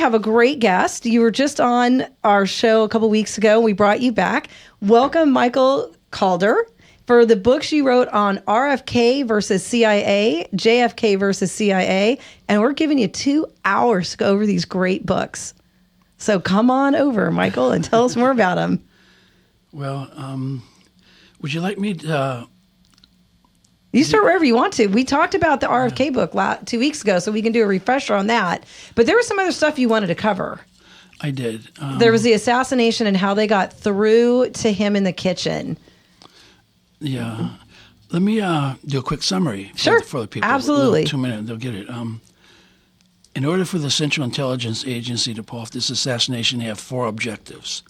have a great guest. You were just on our show a couple weeks ago. We brought you back. Welcome, Michael Calder, for the books you wrote on RFK versus CIA, JFK versus CIA, and we're giving you 2 hours to go over these great books. So come on over, Michael, and tell us more about them. Well, would you like me to... You start wherever you want to. We talked about the RFK book 2 weeks ago, so we can do a refresher on that. But there was some other stuff you wanted to cover. I did. There was the assassination and how they got through to him in the kitchen. Yeah. Let me do a quick summary for the people. Absolutely. 2 minutes, they'll get it. In order for the Central Intelligence Agency to pull off this assassination, they have 4 objectives.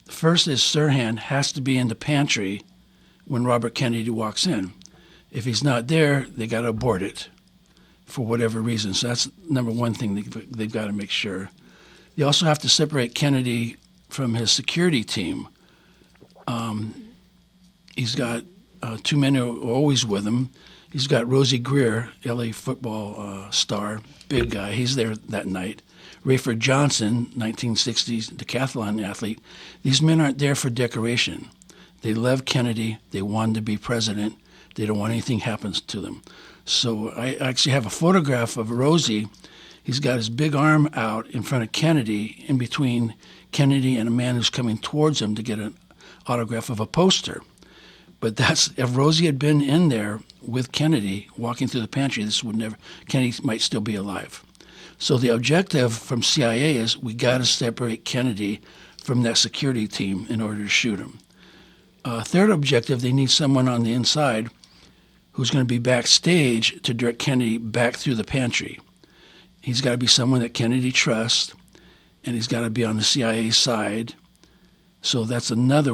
The first is Sirhan has to be in the pantry when Robert Kennedy walks in. If he's not there, they got to abort it for whatever reason. So that's number one thing they've got to make sure. They also have to separate Kennedy from his security team. He's got 2 men who are always with him. He's got Rosie Greer, LA football star, big guy. He's there that night. Rayford Johnson, 1960s decathlon athlete. These men aren't there for decoration. They love Kennedy. They wanted to be president. They don't want anything happens to them. So I actually have a photograph of Rosie. He's got his big arm out in front of Kennedy, in between Kennedy and a man who's coming towards him to get an autograph of a poster. But if Rosie had been in there with Kennedy walking through the pantry, Kennedy might still be alive. So the objective from CIA is we got to separate Kennedy from that security team in order to shoot him. Third objective, they need someone on the inside who's going to be backstage to direct Kennedy back through the pantry. He's got to be someone that Kennedy trusts, and he's got to be on the CIA side. So that's another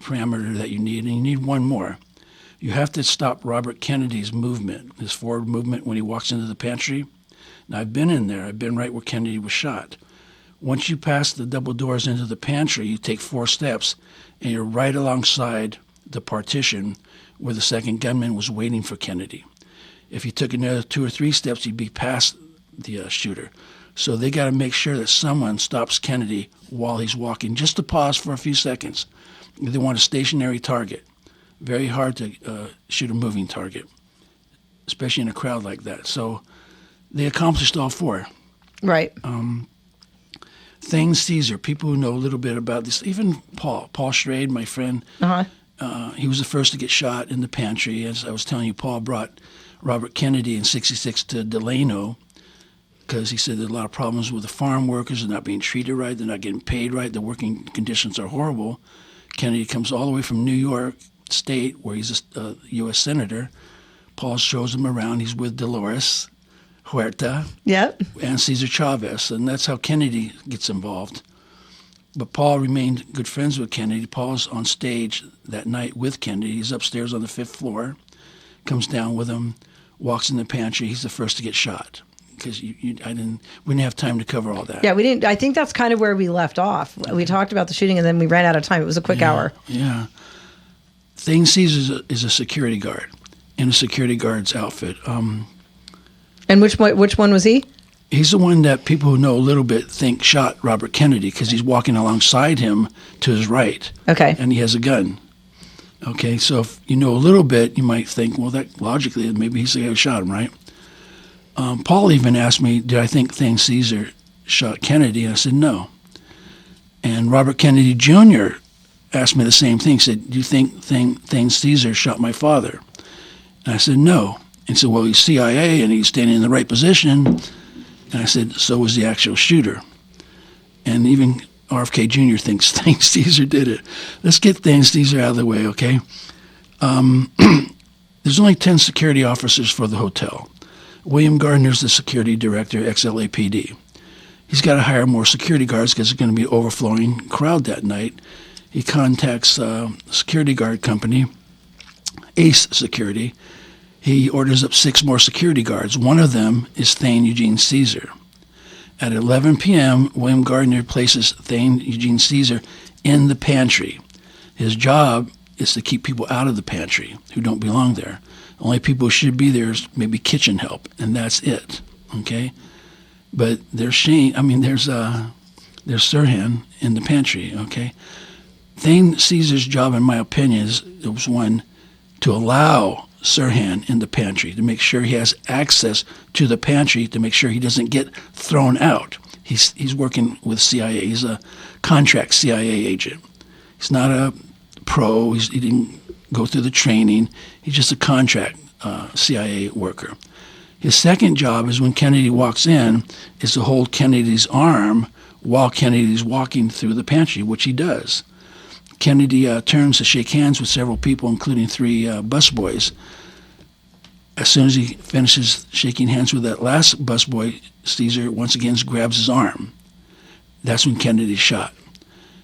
parameter that you need, and you need one more. You have to stop Robert Kennedy's movement, his forward movement when he walks into the pantry. Now, I've been in there. I've been right where Kennedy was shot. Once you pass the double doors into the pantry, you take 4 steps, and you're right alongside the partition where the second gunman was waiting for Kennedy. If you took another 2 or 3 steps, you'd be past the shooter. So they got to make sure that someone stops Kennedy while he's walking, just to pause for a few seconds. They want a stationary target. Very hard to shoot a moving target, especially in a crowd like that. So they accomplished all 4. Right. Thane Caesar, people who know a little bit about this, even Paul Schrade, my friend, he was the first to get shot in the pantry. As I was telling you, Paul brought Robert Kennedy in '66 to Delano because he said there's a lot of problems with the farm workers. They're not being treated right. They're not getting paid right. The working conditions are horrible. Kennedy comes all the way from New York State, where he's a U.S. Senator. Paul shows him around. He's with Dolores Huerta and Cesar Chavez, and that's how Kennedy gets involved. But Paul remained good friends with Kennedy. Paul's on stage that night with Kennedy. He's upstairs on the 5th floor, comes down with him, walks in the pantry. He's the first to get shot because we didn't have time to cover all that. Yeah, we didn't. I think that's kind of where we left off. We talked about the shooting, and then we ran out of time. It was a quick hour. Yeah. Thane Caesar is a security guard in a security guard's outfit. And which one was he? He's the one that people who know a little bit think shot Robert Kennedy because he's walking alongside him to his right. Okay. And he has a gun. Okay, so if you know a little bit, you might think, well, that logically, maybe he's the guy who shot him, right? Paul even asked me, did I think Thane Caesar shot Kennedy? And I said, no. And Robert Kennedy Jr. asked me the same thing. He said, do you think Thane Caesar shot my father? And I said, no. And he said, well, he's CIA and he's standing in the right position. And I said, so was the actual shooter. And even RFK Jr. thinks Thane Caesar did it. Let's get Thane Caesar out of the way, okay? There's only 10 security officers for the hotel. William Gardner's the security director, ex-LAPD. He's got to hire more security guards because there's going to be an overflowing crowd that night. He contacts a security guard company, Ace Security. He orders up 6 more security guards. One of them is Thane Eugene Caesar. At 11 p.m., William Gardner places Thane Eugene Caesar in the pantry. His job is to keep people out of the pantry who don't belong there. Only people who should be there is maybe kitchen help, and that's it, okay? But there's Sirhan in the pantry, okay? Thane Caesar's job, in my opinion, was one, to allow Sirhan in the pantry, to make sure he has access to the pantry, to make sure he doesn't get thrown out. He's working with CIA. He's a contract CIA agent. He's not a pro. He didn't go through the training. He's just a contract CIA worker. His second job is when Kennedy walks in, is to hold Kennedy's arm while Kennedy's walking through the pantry, which he does. Kennedy turns to shake hands with several people, including 3 busboys. As soon as he finishes shaking hands with that last busboy, Caesar once again grabs his arm. That's when Kennedy's shot.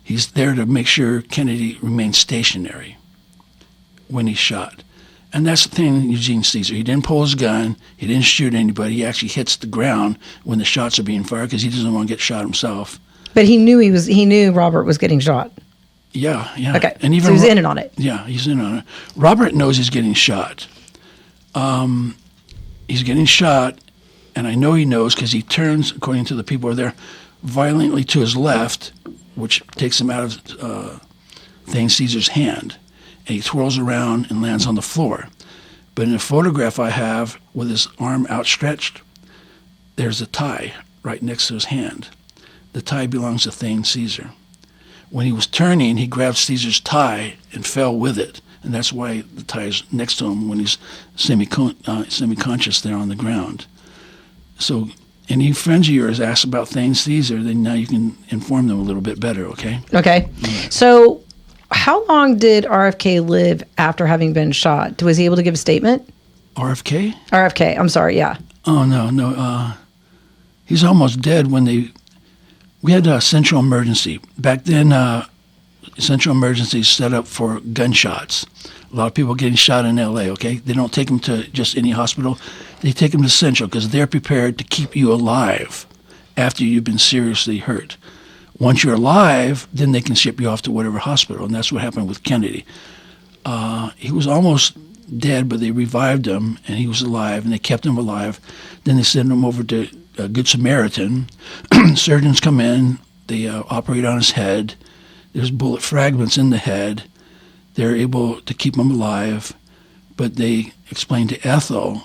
He's there to make sure Kennedy remains stationary when he's shot. And that's the thing with Eugene Caesar. He didn't pull his gun. He didn't shoot anybody. He actually hits the ground when the shots are being fired because he doesn't want to get shot himself. But he knew Robert was getting shot. Yeah. Okay. And even so he's in on it. Yeah, he's in on it. Robert knows he's getting shot. He's getting shot, and I know he knows because he turns, according to the people who are there, violently to his left, which takes him out of Thane Caesar's hand. And he twirls around and lands on the floor. But in the photograph I have with his arm outstretched, there's a tie right next to his hand. The tie belongs to Thane Caesar. When he was turning, he grabbed Caesar's tie and fell with it. And that's why the tie is next to him when he's semi-conscious there on the ground. So any friends of yours ask about Thane Caesar, then now you can inform them a little bit better, okay? Okay. Right. So how long did RFK live after having been shot? Was he able to give a statement? RFK? RFK, I'm sorry, yeah. Oh, no. He's almost dead when we had a central emergency. Back then, central emergency is set up for gunshots. A lot of people getting shot in L.A., okay? They don't take them to just any hospital. They take them to Central because they're prepared to keep you alive after you've been seriously hurt. Once you're alive, then they can ship you off to whatever hospital, and that's what happened with Kennedy. He was almost dead, but they revived him, and he was alive, and they kept him alive. Then they sent him over to Good Samaritan. Surgeons come in. They operate on his head. There's bullet fragments in the head. They're able to keep him alive, but they explain to Ethel,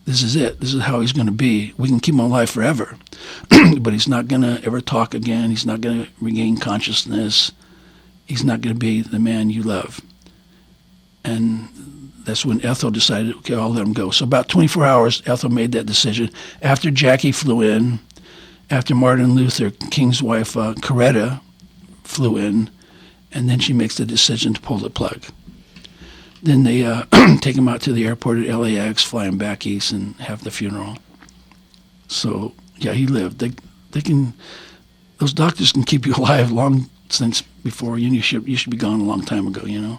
this is it. This is how he's going to be. We can keep him alive forever, but he's not going to ever talk again. He's not going to regain consciousness. He's not going to be the man you love. And that's when Ethel decided, okay, I'll let him go. So about 24 hours, Ethel made that decision. After Jackie flew in, after Martin Luther King's wife, Coretta, flew in, and then she makes the decision to pull the plug. Then they take him out to the airport at LAX, fly him back east, and have the funeral. So, yeah, he lived. Those doctors can keep you alive long since before you should be gone a long time ago, you know.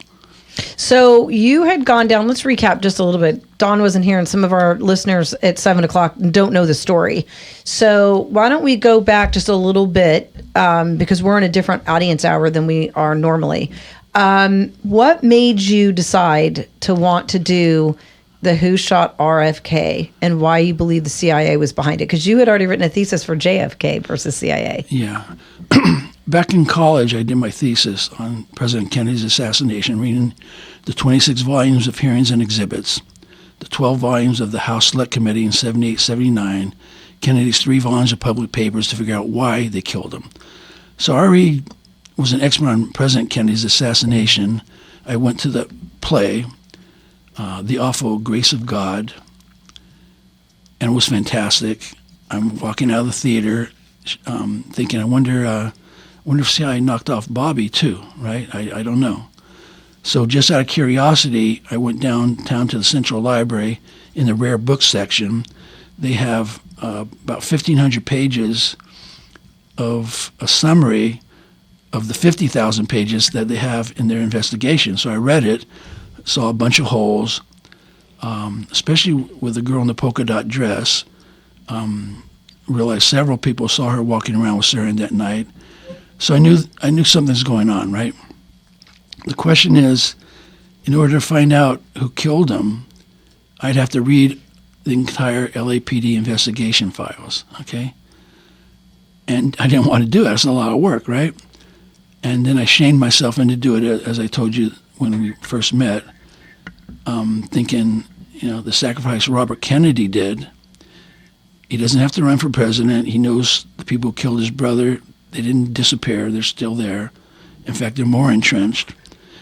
So you had gone down, let's recap just a little bit. Dawn wasn't here, and some of our listeners at 7 o'clock don't know the story. So why don't we go back just a little bit, because we're in a different audience hour than we are normally. What made you decide to want to do the Who Shot RFK, and why you believe the CIA was behind it? Because you had already written a thesis for JFK versus CIA. Yeah. Back in college, I did my thesis on President Kennedy's assassination, reading the 26 volumes of hearings and exhibits, the 12 volumes of the House Select Committee in 78, 79, Kennedy's 3 volumes of public papers to figure out why they killed him. So I already was an expert on President Kennedy's assassination. I went to the play, The Awful Grace of God, and it was fantastic. I'm walking out of the theater thinking, I wonder if CIA knocked off Bobby too, right? I don't know. So just out of curiosity, I went downtown to the Central Library in the rare books section. They have about 1,500 pages of a summary of the 50,000 pages that they have in their investigation. So I read it, saw a bunch of holes, especially with the girl in the polka dot dress. Realized several people saw her walking around with Sirhan that night. So I knew something's going on, right? The question is, in order to find out who killed him, I'd have to read the entire LAPD investigation files, okay? And I didn't want to do it. It's a lot of work, right? And then I shamed myself into doing it, as I told you when we first met, thinking, the sacrifice Robert Kennedy did. He doesn't have to run for president. He knows the people who killed his brother, they didn't disappear. They're still there. In fact, they're more entrenched.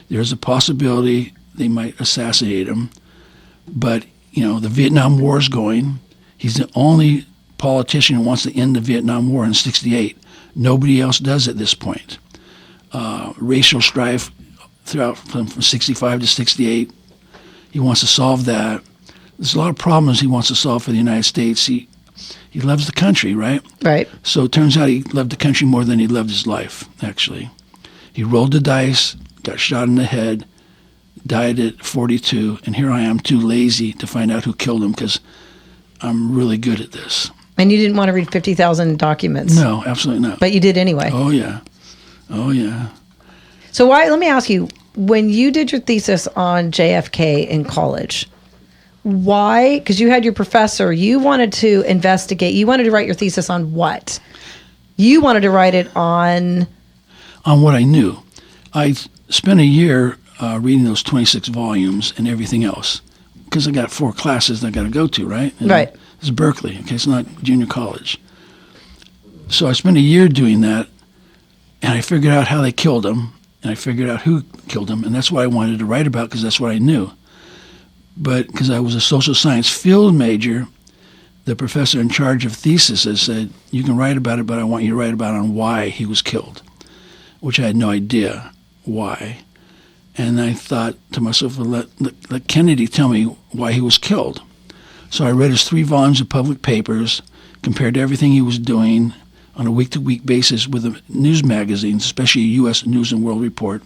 There's a possibility they might assassinate him. But, the Vietnam War is going. He's the only politician who wants to end the Vietnam War in '68. Nobody else does at this point. Racial strife throughout from '65 to '68. He wants to solve that. There's a lot of problems he wants to solve for the United States. He loves the country, right? Right. So it turns out he loved the country more than he loved his life, actually. He rolled the dice, got shot in the head, died at 42, and here I am too lazy to find out who killed him because I'm really good at this. And you didn't want to read 50,000 documents. No, absolutely not. But you did anyway. Oh, yeah. Oh, yeah. So let me ask you, when you did your thesis on JFK in college, why? Because you had your professor, you wanted to investigate, you wanted to write your thesis on what? You wanted to write it on what I knew. I spent a year reading those 26 volumes and everything else because I got 4 classes that I got to go to, right? And right. It's Berkeley, okay? It's not junior college. So I spent a year doing that, and I figured out how they killed him, and I figured out who killed him, and that's what I wanted to write about because that's what I knew. But because I was a social science field major, the professor in charge of theses said, you can write about it, but I want you to write about on why he was killed, which I had no idea why. And I thought to myself, well, let Kennedy tell me why he was killed. So I read his 3 volumes of public papers, compared to everything he was doing on a week-to-week basis with the news magazines, especially U.S. News and World Report,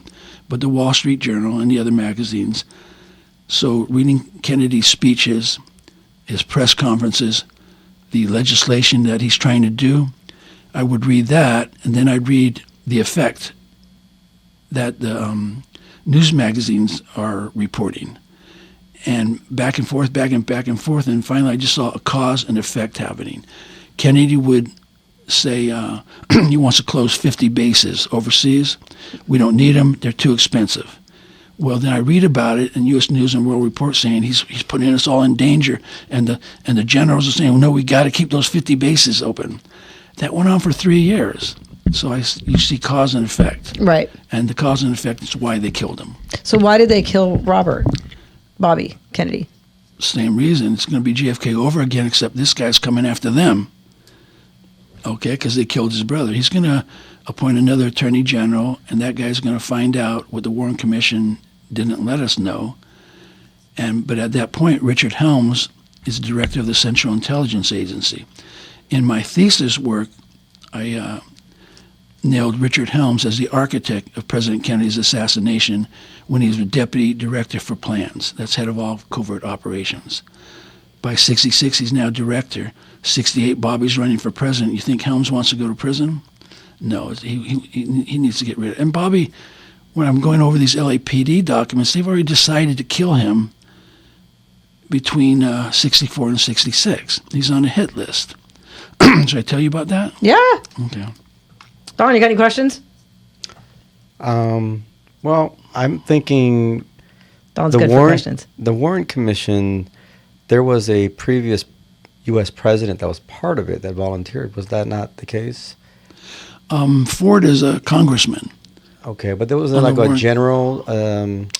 but the Wall Street Journal and the other magazines. So reading Kennedy's speeches, his press conferences, the legislation that he's trying to do, I would read that, and then I'd read the effect that the news magazines are reporting. And back and forth, back and forth, and finally I just saw a cause and effect happening. Kennedy would say he wants to close 50 bases overseas. We don't need them. They're too expensive. Well, then I read about it in U.S. News and World Report saying he's putting us all in danger, and the generals are saying, well, no, we got to keep those 50 bases open. That went on for 3 years. So you see cause and effect. Right. And the cause and effect is why they killed him. So why did they kill Bobby Kennedy? Same reason. It's going to be JFK over again, except this guy's coming after them. Okay, because they killed his brother. He's going to appoint another attorney general, and that guy's going to find out what the Warren Commission didn't let us know. But at that point, Richard Helms is director of the Central Intelligence Agency. In my thesis work, I nailed Richard Helms as the architect of President Kennedy's assassination when he was deputy director for plans. That's head of all covert operations. By '66, he's now director. '68, Bobby's running for president. You think Helms wants to go to prison? No, he needs to get rid of it. And Bobby, when I'm going over these LAPD documents, they've already decided to kill him between 64 and 66. He's on a hit list. Should I tell you about that? Yeah. Okay. Don, you got any questions? Well, I'm thinking Don's good for questions. The Warren Commission, there was a previous U.S. president that was part of it that volunteered. Was that not the case? Ford is a congressman. Okay, but there was a general World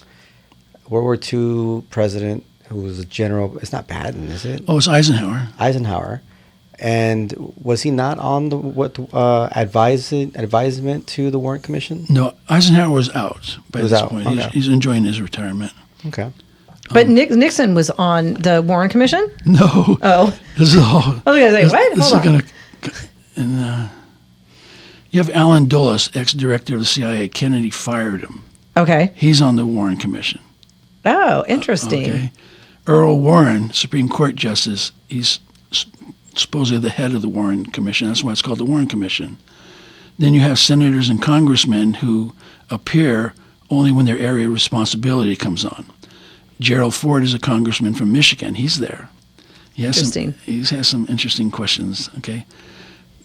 War II president who was a general. It's not Patton, is it? Oh, it's Eisenhower. Eisenhower. And was he not on the advisement to the Warren Commission? No, Eisenhower was out by this point. Okay. He's enjoying his retirement. Okay. But Nixon was on the Warren Commission? No. Oh. This is all. I was going to say, what? This Hold is on. going to. You have Alan Dulles, ex-director of the CIA. Kennedy fired him. Okay. He's on the Warren Commission. Oh, interesting. Okay. Earl Warren, Supreme Court Justice, he's supposedly the head of the Warren Commission. That's why it's called the Warren Commission. Then you have senators and congressmen who appear only when their area of responsibility comes on. Gerald Ford is a congressman from Michigan. He's there. Interesting. He has some interesting questions. Okay,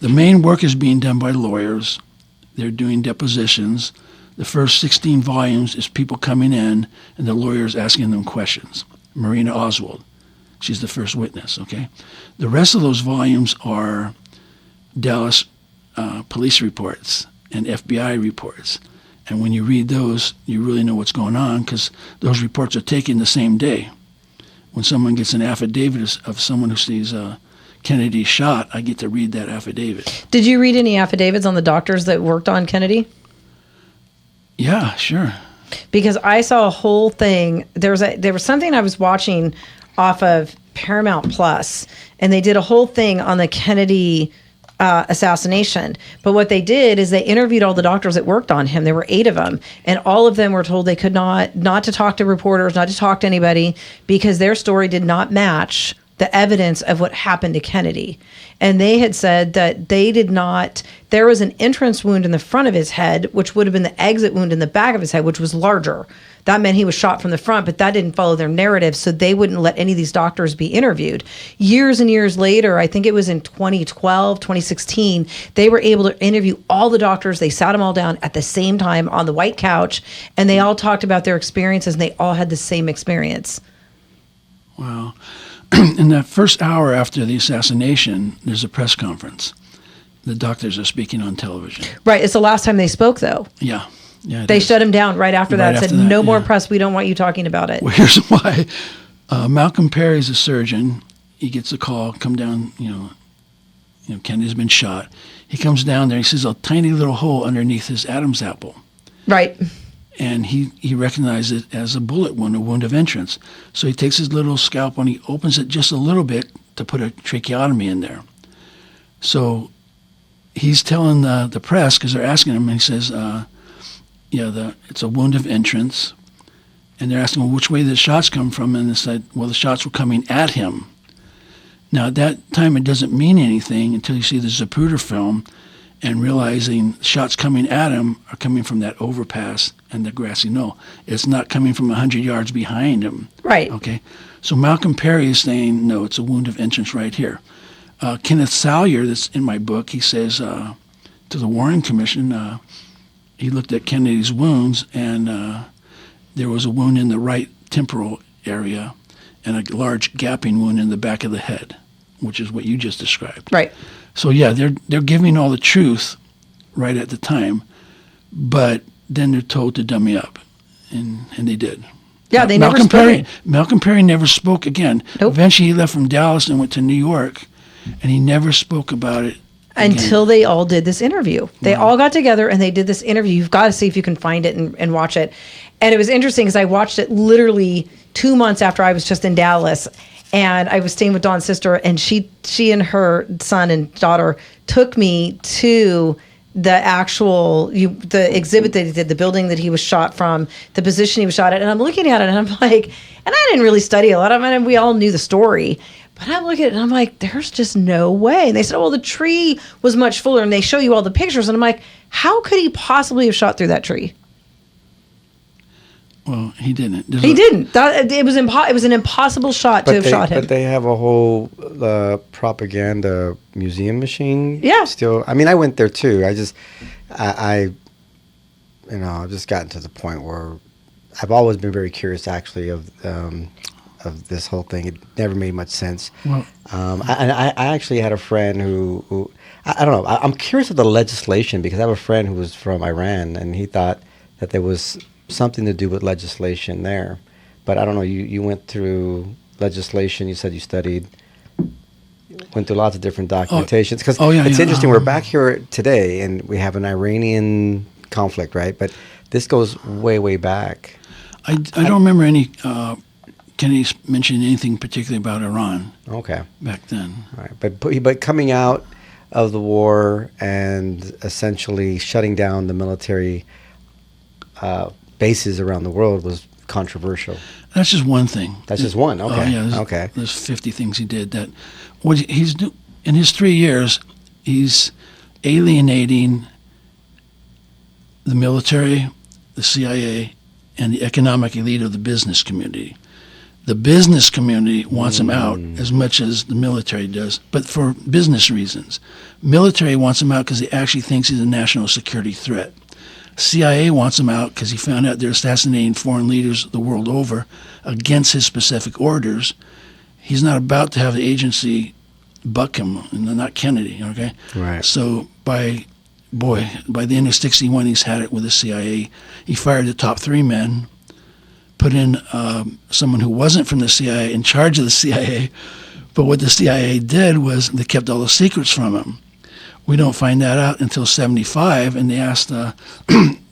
the main work is being done by lawyers. They're doing depositions. The first 16 volumes is people coming in and the lawyers asking them questions. Marina Oswald, she's the first witness. Okay, the rest of those volumes are Dallas police reports and FBI reports. And when you read those, you really know what's going on because those reports are taken the same day. When someone gets an affidavit of someone who sees Kennedy shot, I get to read that affidavit. Did you read any affidavits on the doctors that worked on Kennedy? Yeah, sure. Because I saw a whole thing. There was something I was watching off of Paramount Plus, and they did a whole thing on the Kennedy assassination. But what they did is they interviewed all the doctors that worked on him. There were 8 of them, and all of them were told they could not to talk to reporters, not to talk to anybody, because their story did not match the evidence of what happened to Kennedy. And they had said that they did not, there was an entrance wound in the front of his head, which would have been the exit wound in the back of his head, which was larger. That meant he was shot from the front, but that didn't follow their narrative, so they wouldn't let any of these doctors be interviewed. Years and years later, I think it was in 2012, 2016, they were able to interview all the doctors. They sat them all down at the same time on the white couch, and they all talked about their experiences, and they all had the same experience. Wow. In that first hour after the assassination, there's a press conference. The doctors are speaking on television. Right. It's the last time they spoke, though. Yeah. Yeah. They shut him down right after that. Said, no more press. We don't want you talking about it. Well, here's why. Malcolm Perry's a surgeon. He gets a call, come down, Kennedy's been shot. He comes down there. He sees a tiny little hole underneath his Adam's apple. Right. And he recognized it as a bullet wound, a wound of entrance. So he takes his little scalpel and he opens it just a little bit to put a tracheotomy in there. So he's telling the press, because they're asking him, and he says, it's a wound of entrance. And they're asking, well, which way the shots come from? And they said, well, the shots were coming at him. Now, at that time, it doesn't mean anything until you see the Zapruder film and realizing shots coming at him are coming from that overpass and the grassy knoll. It's not coming from 100 yards behind him. Right. Okay. So Malcolm Perry is saying, no, it's a wound of entrance right here. Kenneth Salyer, that's in my book, he says to the Warren Commission, he looked at Kennedy's wounds, and there was a wound in the right temporal area and a large gaping wound in the back of the head, which is what you just described. Right. So yeah, they're giving all the truth right at the time, but then they're told to dummy up, and they did. Yeah, they never spoke. Malcolm Perry never spoke again. Nope. Eventually, he left from Dallas and went to New York, and he never spoke about it until they all did this interview. They all got together and they did this interview. You've got to see if you can find it and watch it. And it was interesting because I watched it literally 2 months after I was just in Dallas. And I was staying with Dawn's sister, and she and her son and daughter took me to the actual the exhibit that he did, the building that he was shot from, the position he was shot at. And I'm looking at it, and I'm like, and I didn't really study a lot of it, and we all knew the story. But I'm looking at it, and I'm like, there's just no way. And they said, oh, well, the tree was much fuller, and they show you all the pictures. And I'm like, how could he possibly have shot through that tree? Well, he didn't. He didn't. It was an impossible shot to have shot him. But they have a whole propaganda museum machine. Yeah. Still, I mean, I went there too. I've just gotten to the point where I've always been very curious, actually, of this whole thing. It never made much sense. Well, I actually had a friend who I don't know. I'm curious of the legislation, because I have a friend who was from Iran, and he thought that there was something to do with legislation there. But I don't know, you went through legislation, you said you went through lots of different documentations. Because it's interesting, we're back here today, and we have an Iranian conflict, right? But this goes way, way back. I don't remember any Kennedy mentioned anything particularly about Iran. Okay. Back then. All right. But coming out of the war and essentially shutting down the military bases around the world was controversial. That's just one thing. That's just one. Okay. Okay. There's 50 things he did. That what he's in his 3 years, he's alienating the military, the CIA, and the economic elite of the business community. The business community wants him out as much as the military does, but for business reasons. Military wants him out because he actually thinks he's a national security threat. CIA wants him out because he found out they're assassinating foreign leaders the world over against his specific orders. He's not about to have the agency buck him, and not Kennedy, okay? Right. So by the end of 61, he's had it with the CIA. He fired the top 3 men, put in someone who wasn't from the CIA in charge of the CIA, but what the CIA did was they kept all the secrets from him. We don't find that out until 75, and they asked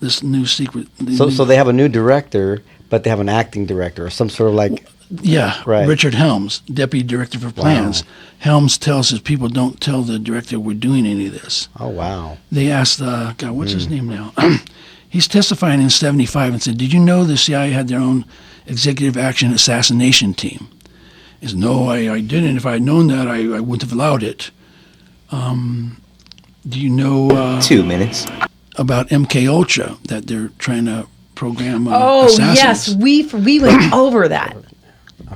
this new secret. So they have a new director, but they have an acting director or some sort of like... Yeah, right. Richard Helms, deputy director for plans. Wow. Helms tells his people, don't tell the director we're doing any of this. Oh, wow. They asked, God, what's his name now? He's testifying in 75 and said, did you know the CIA had their own executive action assassination team? He said, no, I didn't. If I had known that, I wouldn't have allowed it. Do you know 2 minutes about MK Ultra, that they're trying to program Oh, assassins? yes. We went over that.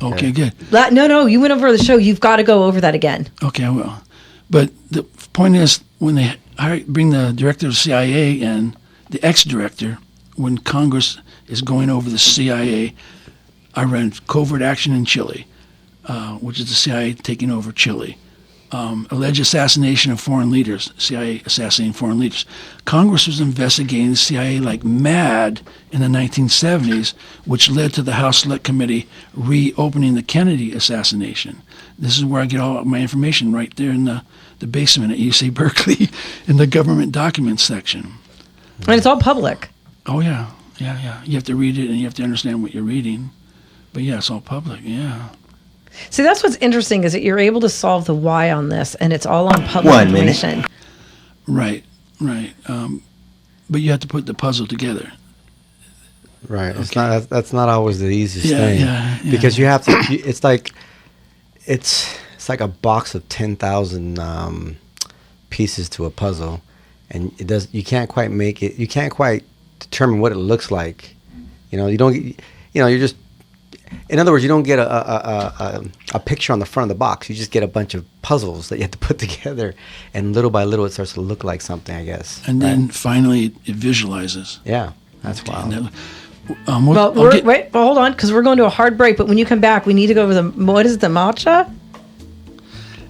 Okay, good. No, you went over the show. You've got to go over that again. Okay, I will. But the point is, when they bring the director of the CIA and the ex-director, when Congress is going over the CIA, I ran covert action in Chile, which is the CIA taking over Chile. Alleged assassination of foreign leaders, CIA assassinating foreign leaders. Congress was investigating the CIA like mad in the 1970s, which led to the House Select Committee reopening the Kennedy assassination. This is where I get all my information, right there in the basement at UC Berkeley in the government documents section. And it's all public. Oh, yeah. You have to read it and you have to understand what you're reading. But yeah, it's all public, yeah. See, that's what's interesting is that you're able to solve the why on this, and it's all on public 1 minute. information. Right. But you have to put the puzzle together. Right. Okay. That's not always the easiest thing. Yeah. Because you have to. It's like a box of 10,000 pieces to a puzzle, and it does. You can't quite make it. You can't quite determine what it looks like. You don't. You're just. In other words, you don't get a picture on the front of the box. You just get a bunch of puzzles that you have to put together, and little by little, it starts to look like something, I guess. And then finally, it visualizes. Yeah, that's wild. Wait, hold on, because we're going to a hard break. But when you come back, we need to go over what is it, the matcha?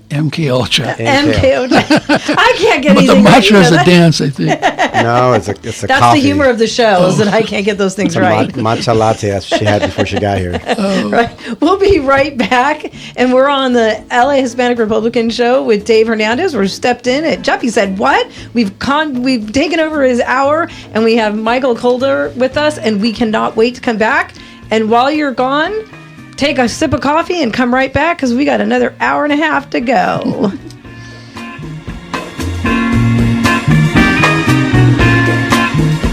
MK Ultra. MK Ultra. I can't get But the anything right. mantra is a dance, I think. No, it's a That's coffee. the humor of the show, is that I can't get those things It's a right. matcha latte. That's what she had before she got here. Right. We'll be right back, and we're on the LA Hispanic Republican show with Dave Hernandez. We're stepped in at Jeff. He said, "What? We've taken over his hour, and we have Michael Calder with us, and we cannot wait to come back. And while you're gone, take a sip of coffee and come right back because we got another hour and a half to go."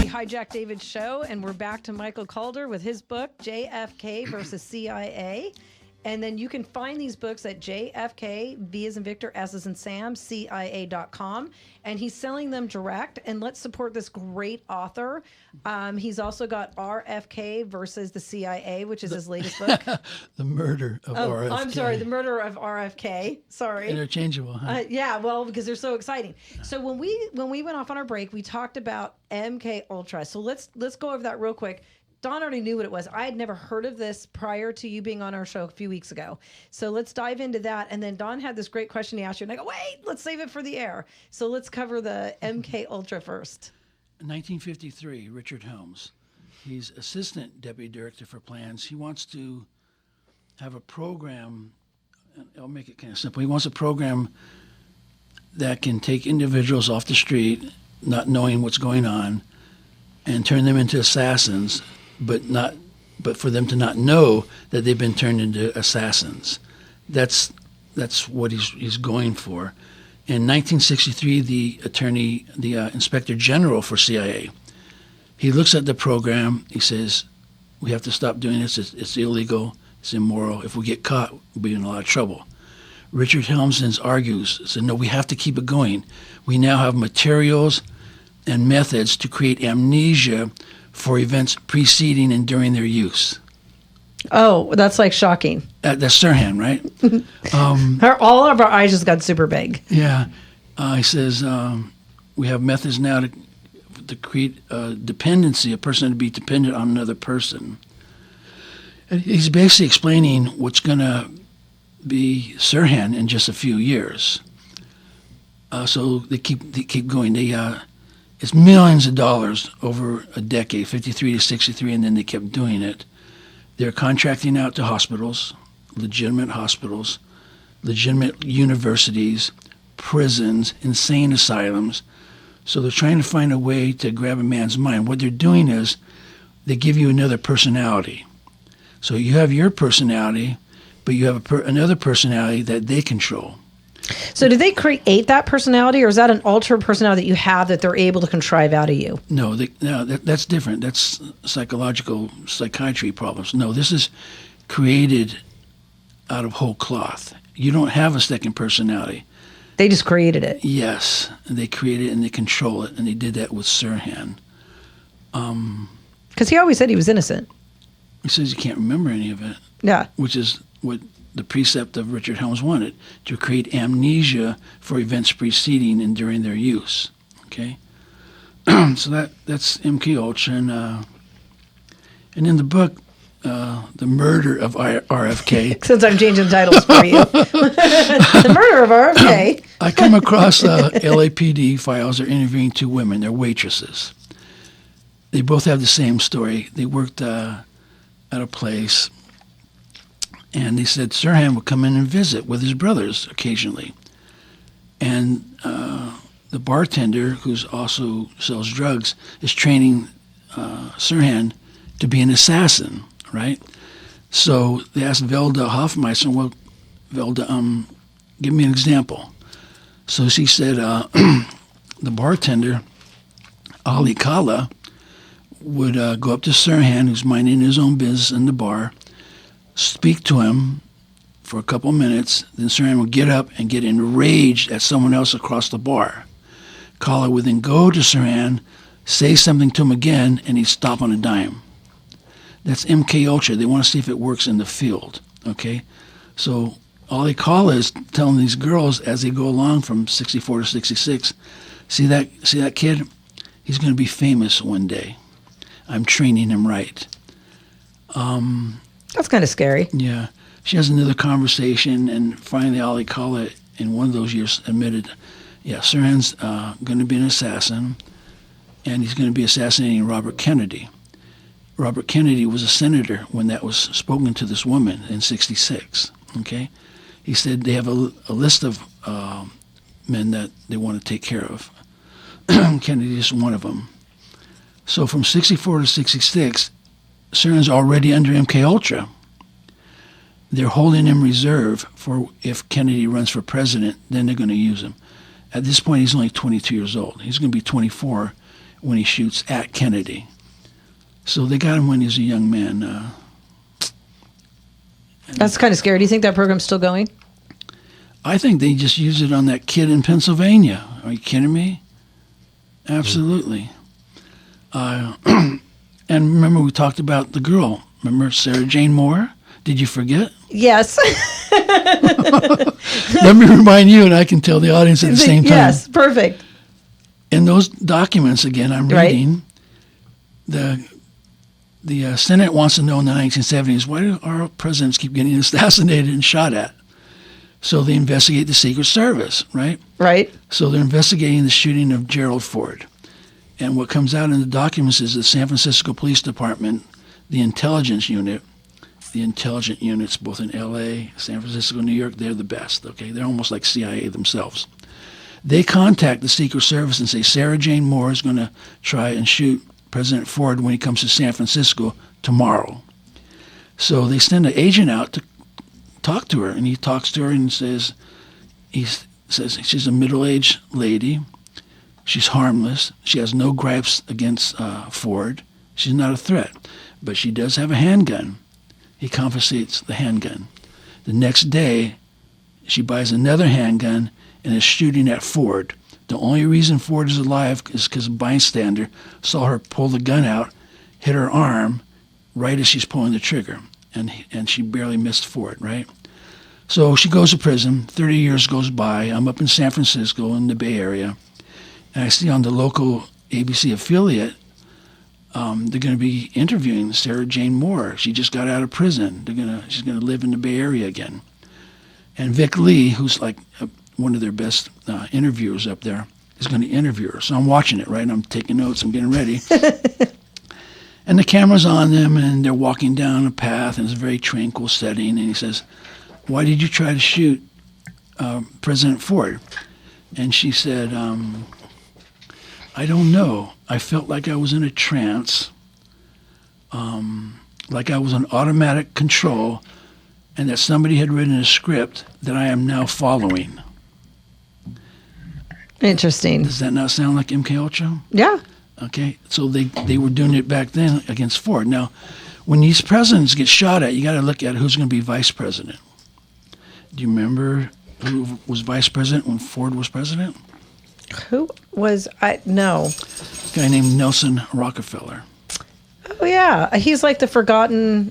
Hijack David's show, and we're back to Michael Calder with his book JFK versus CIA. And then you can find these books at JFK, V as in Victor, S as in Sam, CIA.com. And he's selling them direct. And let's support this great author. He's also got RFK versus the CIA, which is his latest book. The murder of RFK. I'm sorry, the murder of RFK. Sorry. Interchangeable, huh? Yeah, well, because they're so exciting. So when we went off on our break, we talked about MK Ultra. So let's go over that real quick. Don already knew what it was. I had never heard of this prior to you being on our show a few weeks ago. So let's dive into that. And then Don had this great question he asked you, and I go, wait, let's save it for the air. So let's cover the MK Ultra first. 1953, Richard Helms. He's assistant deputy director for plans. He wants to have a program, I'll make it kind of simple. He wants a program that can take individuals off the street, not knowing what's going on, and turn them into assassins, but for them to not know that they've been turned into assassins. That's what he's going for. In 1963, the inspector general for CIA, he looks at the program. He says, "We have to stop doing this. It's illegal. It's immoral. If we get caught, we'll be in a lot of trouble." Richard Helms argues, said, "No, we have to keep it going. We now have materials and methods to create amnesia for events preceding and during their use." Oh, that's like shocking. That's Sirhan, right? All of our eyes just got super big. Yeah. He says, we have methods now to create dependency, a person to be dependent on another person. And he's basically explaining what's going to be Sirhan in just a few years. So they keep going. It's millions of dollars over a decade, 53 to 63, and then they kept doing it. They're contracting out to hospitals, legitimate universities, prisons, insane asylums. So they're trying to find a way to grab a man's mind. What they're doing is they give you another personality. So you have your personality, but you have another personality that they control. So do they create that personality, or is that an altered personality that you have that they're able to contrive out of you? No, that's different. That's psychiatry problems. No, this is created out of whole cloth. You don't have a second personality. They just created it. Yes, and they create it and they control it, and they did that with Sirhan. Because he always said he was innocent. He says he can't remember any of it. Yeah. Which is what the precept of Richard Helms wanted, to create amnesia for events preceding and during their use. Okay? So that's MK Ultra. And in the book, The Murder of RFK. Since I'm changing titles for you. The Murder of RFK. I come across LAPD files. They're interviewing two women. They're waitresses. They both have the same story. They worked at a place, and they said Sirhan would come in and visit with his brothers occasionally. And the bartender, who's also sells drugs, is training Sirhan to be an assassin, right? So they asked Velda Hoffmeister, well, Velda, give me an example. So she said the bartender, Ali Kala, would go up to Sirhan, who's minding his own business in the bar, speak to him for a couple minutes, then Sirhan would get up and get enraged at someone else across the bar. Kala would then go to Sirhan, say something to him again, and he'd stop on a dime. That's MK Ultra. They want to see if it works in the field, okay? So Ali Kala is telling these girls as they go along from 64 to 66, see that kid? He's going to be famous one day. I'm training him right. That's kind of scary. Yeah. She has another conversation, and finally Ali Kala in one of those years admitted, yeah, Sirhan's going to be an assassin, and he's going to be assassinating Robert Kennedy. Robert Kennedy was a senator when that was spoken to this woman in 66, okay? He said they have a list of men that they want to take care of. Kennedy is one of them. So from 64 to 66, Sirhan's already under MK Ultra. They're holding him reserve for if Kennedy runs for president, then they're going to use him. At this point, he's only 22 years old. He's going to be 24 when he shoots at Kennedy. So they got him when he was a young man. That's kind of scary. Do you think that program's still going? I think they just used it on that kid in Pennsylvania. Are you kidding me? Absolutely. And remember we talked about the girl. Remember Sarah Jane Moore? Did you forget? Yes. Let me remind you, and I can tell the audience at the same time. Yes, perfect. In those documents, again, I'm reading, the Senate wants to know in the 1970s, why do our presidents keep getting assassinated and shot at? So they investigate the Secret Service, right? Right. So they're investigating the shooting of Gerald Ford. And what comes out in the documents is the San Francisco Police Department, the intelligence unit, the intelligence units both in L.A., San Francisco, New York, they're the best, okay? They're almost like CIA themselves. They contact the Secret Service and say, Sarah Jane Moore is going to try and shoot President Ford when he comes to San Francisco tomorrow. So they send an agent out to talk to her, and he talks to her and says she's a middle-aged lady. She's harmless. She has no gripes against Ford. She's not a threat, but she does have a handgun. He confiscates the handgun. The next day, she buys another handgun and is shooting at Ford. The only reason Ford is alive is because a bystander saw her pull the gun out, hit her arm right as she's pulling the trigger. and she barely missed Ford, right? So she goes to prison. 30 years goes by. I'm up in San Francisco in the Bay Area, and I see on the local ABC affiliate, they're going to be interviewing Sarah Jane Moore. She just got out of prison. She's gonna live in the Bay Area again. And Vic Lee, who's like one of their best interviewers up there, is going to interview her. So I'm watching it, right? And I'm taking notes. I'm getting ready. And the camera's on them, and they're walking down a path, and it's a very tranquil setting. And he says, "Why did you try to shoot President Ford?" And she said, "I don't know. I felt like I was in a trance, like I was on automatic control, and that somebody had written a script that I am now following." Interesting. Does that not sound like MK Ultra? Yeah. Okay, so they were doing it back then against Ford. Now, when these presidents get shot at, you got to look at who's going to be vice president. Do you remember who was vice president when Ford was president? Who was I? No. A guy named Nelson Rockefeller. Oh yeah, he's like the forgotten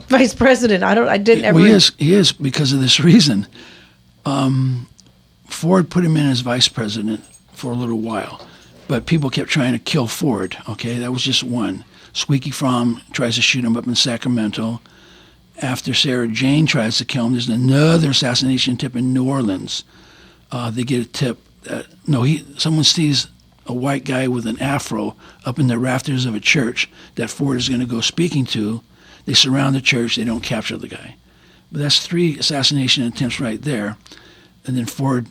vice president. I didn't ever. Well, he is because of this reason. Ford put him in as vice president for a little while, but people kept trying to kill Ford. Okay, that was just one. Squeaky Fromm tries to shoot him up in Sacramento. After Sarah Jane tries to kill him, there's another assassination tip in New Orleans. They get a tip that someone sees a white guy with an afro up in the rafters of a church that Ford is going to go speaking to. They surround the church. They don't capture the guy. But that's 3 assassination attempts right there. And then Ford,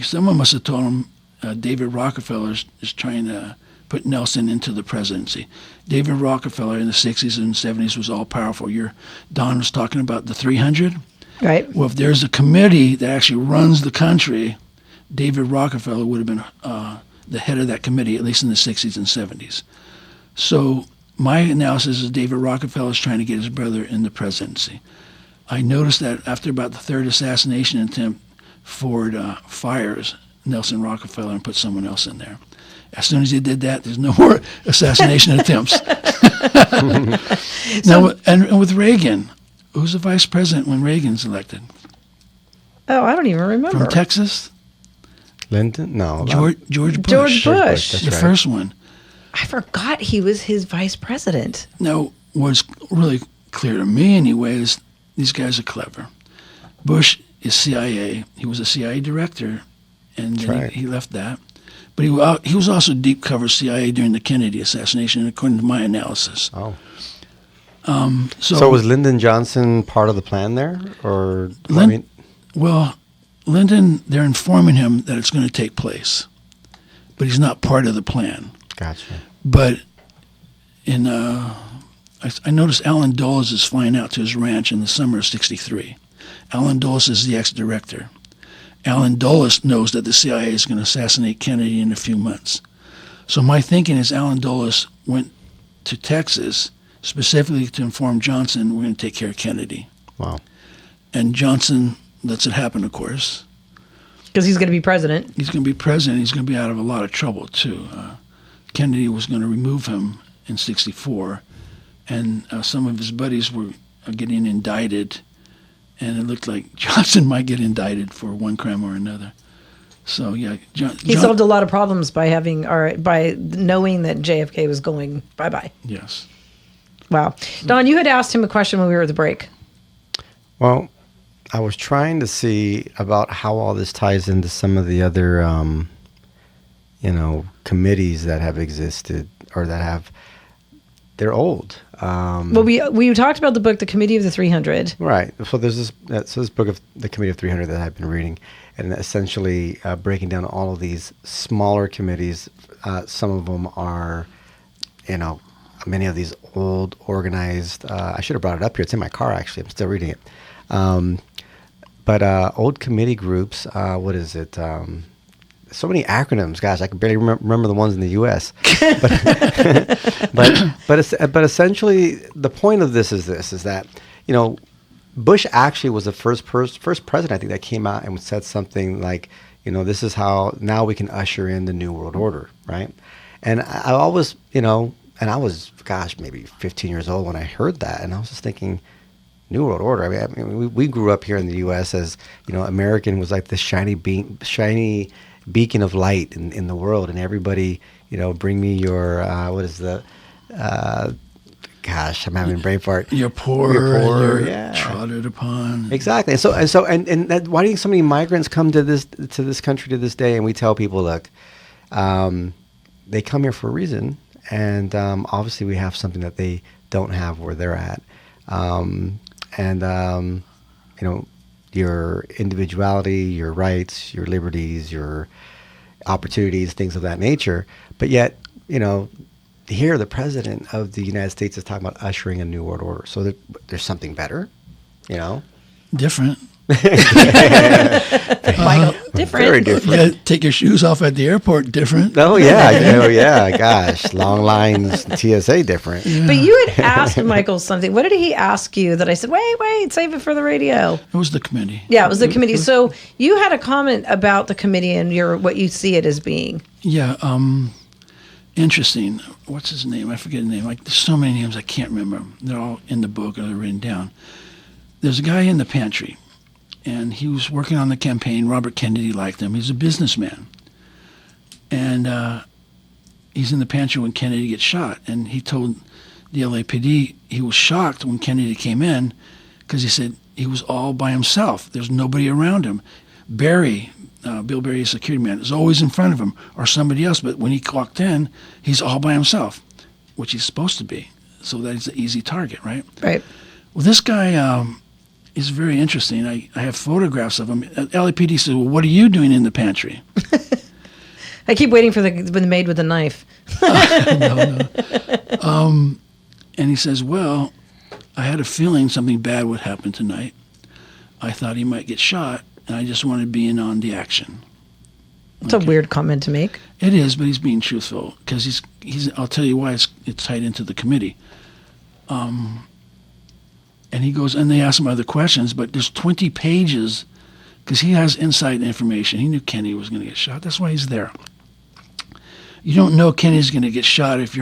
someone must have told him David Rockefeller is trying to put Nelson into the presidency. David Rockefeller in the 60s and 70s was all powerful. Don was talking about the 300. Right. Well, if there's a committee that actually runs the country, David Rockefeller would have been the head of that committee, at least in the 60s and 70s. So my analysis is David Rockefeller is trying to get his brother in the presidency. I noticed that after about the 3rd assassination attempt, Ford fires Nelson Rockefeller and puts someone else in there. As soon as he did that, there's no more assassination attempts. Now, and with Reagan, who's the vice president when Reagan's elected? Oh, I don't even remember. From Texas? Lyndon? No. George Bush. George Bush. That's The right. first one. I forgot he was his vice president. Now, what's really clear to me anyway is these guys are clever. Bush is CIA. He was a CIA director, and then right. he left that. But he was also deep cover CIA during the Kennedy assassination, according to my analysis. Oh. So was Lyndon Johnson part of the plan there? Or, well, Lyndon, they're informing him that it's going to take place, but he's not part of the plan. Gotcha. But I noticed Alan Dulles is flying out to his ranch in the summer of '63. Alan Dulles is the ex-director. Alan Dulles knows that the CIA is going to assassinate Kennedy in a few months. So my thinking is Alan Dulles went to Texas specifically to inform Johnson we're going to take care of Kennedy. Wow. And Johnson lets it happen, of course. Because he's going to be president. He's going to be president. He's going to be out of a lot of trouble, too. Kennedy was going to remove him in '64, and some of his buddies were getting indicted, and it looked like Johnson might get indicted for one crime or another. So, yeah. He solved a lot of problems by knowing that JFK was going bye-bye. Yes. Wow. Don, you had asked him a question when we were at the break. Well, I was trying to see about how all this ties into some of the other, committees that have existed or they're old. Well, we talked about the book, The Committee of the 300. Right. So there's this book of The Committee of 300 that I've been reading, and essentially breaking down all of these smaller committees. Some of them are, many of these old organized. I should have brought it up here. It's in my car, actually. I'm still reading it. But old committee groups, what is it? So many acronyms, gosh, I can barely remember the ones in the U.S. but essentially, the point of this is that Bush actually was the first president, I think, that came out and said something like, this is how now we can usher in the New World Order, right? And I always, and I was, gosh, maybe 15 years old when I heard that, and I was just thinking, New World Order. I mean, we grew up here in the U.S. as, American was like this shiny beacon of light in the world, and everybody, bring me your what is the gosh, I'm having a brain fart. You're poor, you're trodden upon. Exactly. And that, why do you think so many migrants come to this country to this day? And we tell people, look, they come here for a reason, and obviously we have something that they don't have where they're at. Your individuality, your rights, your liberties, your opportunities, things of that nature. But yet, here the president of the United States is talking about ushering a new world order. So there's something better, Different. Michael, different. Very different. Yeah, take your shoes off at the airport. Different. Oh yeah. Gosh, long lines, TSA, different. Yeah. But you had asked Michael something. What did he ask you that I said, wait, save it for the radio? It was the committee. Yeah, it was the committee. So you had a comment about the committee and what you see it as being. Yeah. Interesting. What's his name? I forget his name. Like, there's so many names I can't remember. They're all in the book or they're written down. There's a guy in the pantry, and he was working on the campaign. Robert Kennedy liked him. He's a businessman. And he's in the pantry when Kennedy gets shot. And he told the LAPD he was shocked when Kennedy came in because he said he was all by himself. There's nobody around him. Barry, Bill Barry, a security man, is always in front of him or somebody else. But when he walked in, he's all by himself, which he's supposed to be. So that he's an easy target, right? Right. Well, this guy is very interesting. I have photographs of him. LAPD says, well, what are you doing in the pantry? I keep waiting for the maid with the knife. No. And he says, well, I had a feeling something bad would happen tonight. I thought he might get shot, and I just wanted to be in on the action. It's a weird comment to make. It is, but he's being truthful because he's. I'll tell you why it's tied into the committee. And he goes, and they ask him other questions, but there's 20 pages because he has inside information. He knew Kennedy was going to get shot. That's why he's there. You don't know Kennedy's going to get shot unless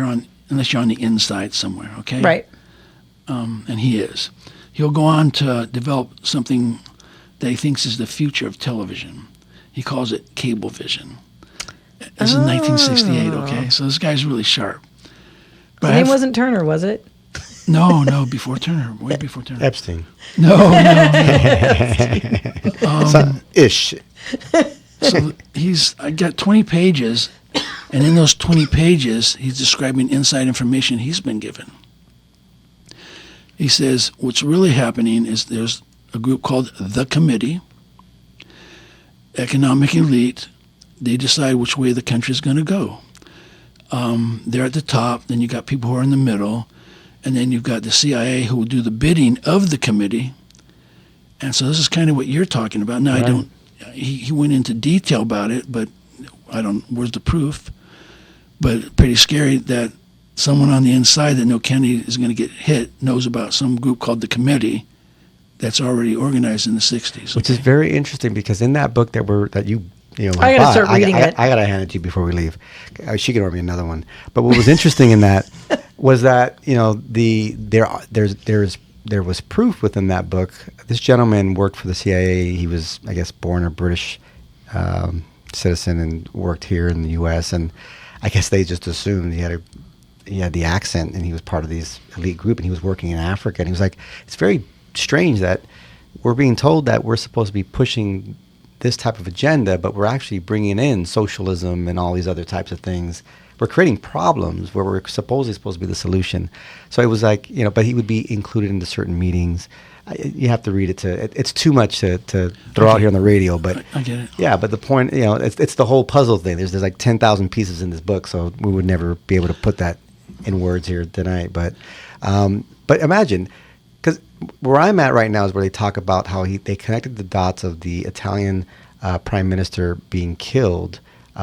you're on the inside somewhere, okay? Right. And he is. He'll go on to develop something that he thinks is the future of television. He calls it cable vision. This is 1968, okay? So this guy's really sharp. But His name wasn't Turner, was it? No, before Turner, way before Turner. Epstein. No. Ish. So I got 20 pages, and in those 20 pages, he's describing inside information he's been given. He says, what's really happening is there's a group called the Committee, economic elite. They decide which way the country's going to go. They're at the top, then you got people who are in the middle, and then you've got the CIA who will do the bidding of the committee. And so this is kind of what you're talking about. Now, Right. He went into detail about it, but where's the proof? But pretty scary that someone on the inside that knows Kennedy is going to get hit knows about some group called the committee that's already organized in the 60s. Which is very interesting because in that book that you I gotta start reading it. I gotta hand it to you before we leave. She can order me another one. But what was interesting in that was that there was proof within that book. This gentleman worked for the CIA. He was, I guess, born a British citizen and worked here in the U.S. And I guess they just assumed he had the accent and he was part of this elite group and he was working in Africa. And he was like, it's very strange that we're being told that we're supposed to be pushing this type of agenda, but we're actually bringing in socialism and all these other types of things. We're creating problems where we're supposed to be the solution. So it was like, but he would be included into certain meetings. You have to read it it's too much to throw out here on the radio, but I get it. Yeah, but the point, it's the whole puzzle thing. There's like 10,000 pieces in this book, so we would never be able to put that in words here tonight. But imagine, because where I'm at right now is where they talk about how they connected the dots of the Italian prime minister being killed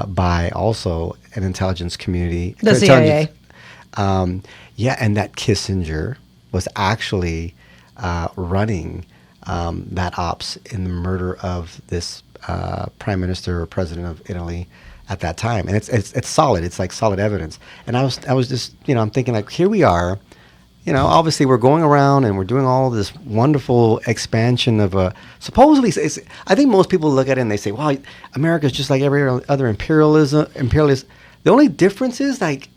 by also an intelligence community. The CIA. And that Kissinger was actually running that ops in the murder of this prime minister or president of Italy at that time, and it's solid. It's like solid evidence. And I was just, I'm thinking, like, here we are. Obviously we're going around and we're doing all this wonderful expansion of supposedly. I think most people look at it and they say, "Wow, America's just like every other imperialist." The only difference is, like,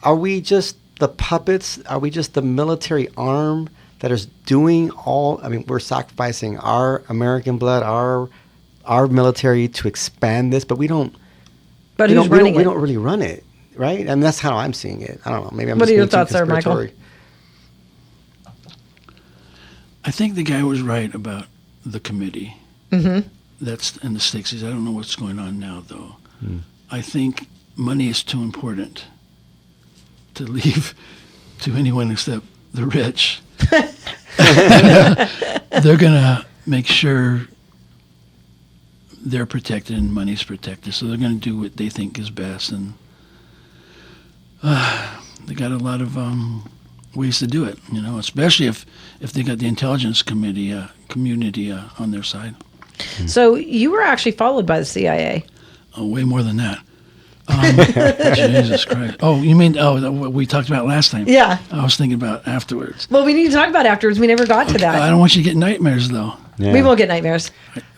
are we just the puppets? Are we just the military arm that is doing all? I mean, we're sacrificing our American blood, our military to expand this, but we don't. But we who's don't, we running don't, it? We don't really run it, right? I mean, that's how I'm seeing it. I don't know. Maybe I'm What just are your being too thoughts there, Michael? conspiratory. I think the guy was right about the committee. Mm-hmm. That's in the 60s. I don't know what's going on now, though. I think money is too important to leave to anyone except the rich. They're going to make sure they're protected and money's protected. So they're going to do what they think is best. And they got a lot of ways to do it, especially if they got the intelligence community on their side. So you were actually followed by the CIA. Oh, way more than that. Jesus Christ. Oh, you mean, what we talked about last time? Yeah. I was thinking about afterwards. Well, we need to talk about afterwards. We never got to that. I don't want you to get nightmares, though. Yeah. We won't get nightmares.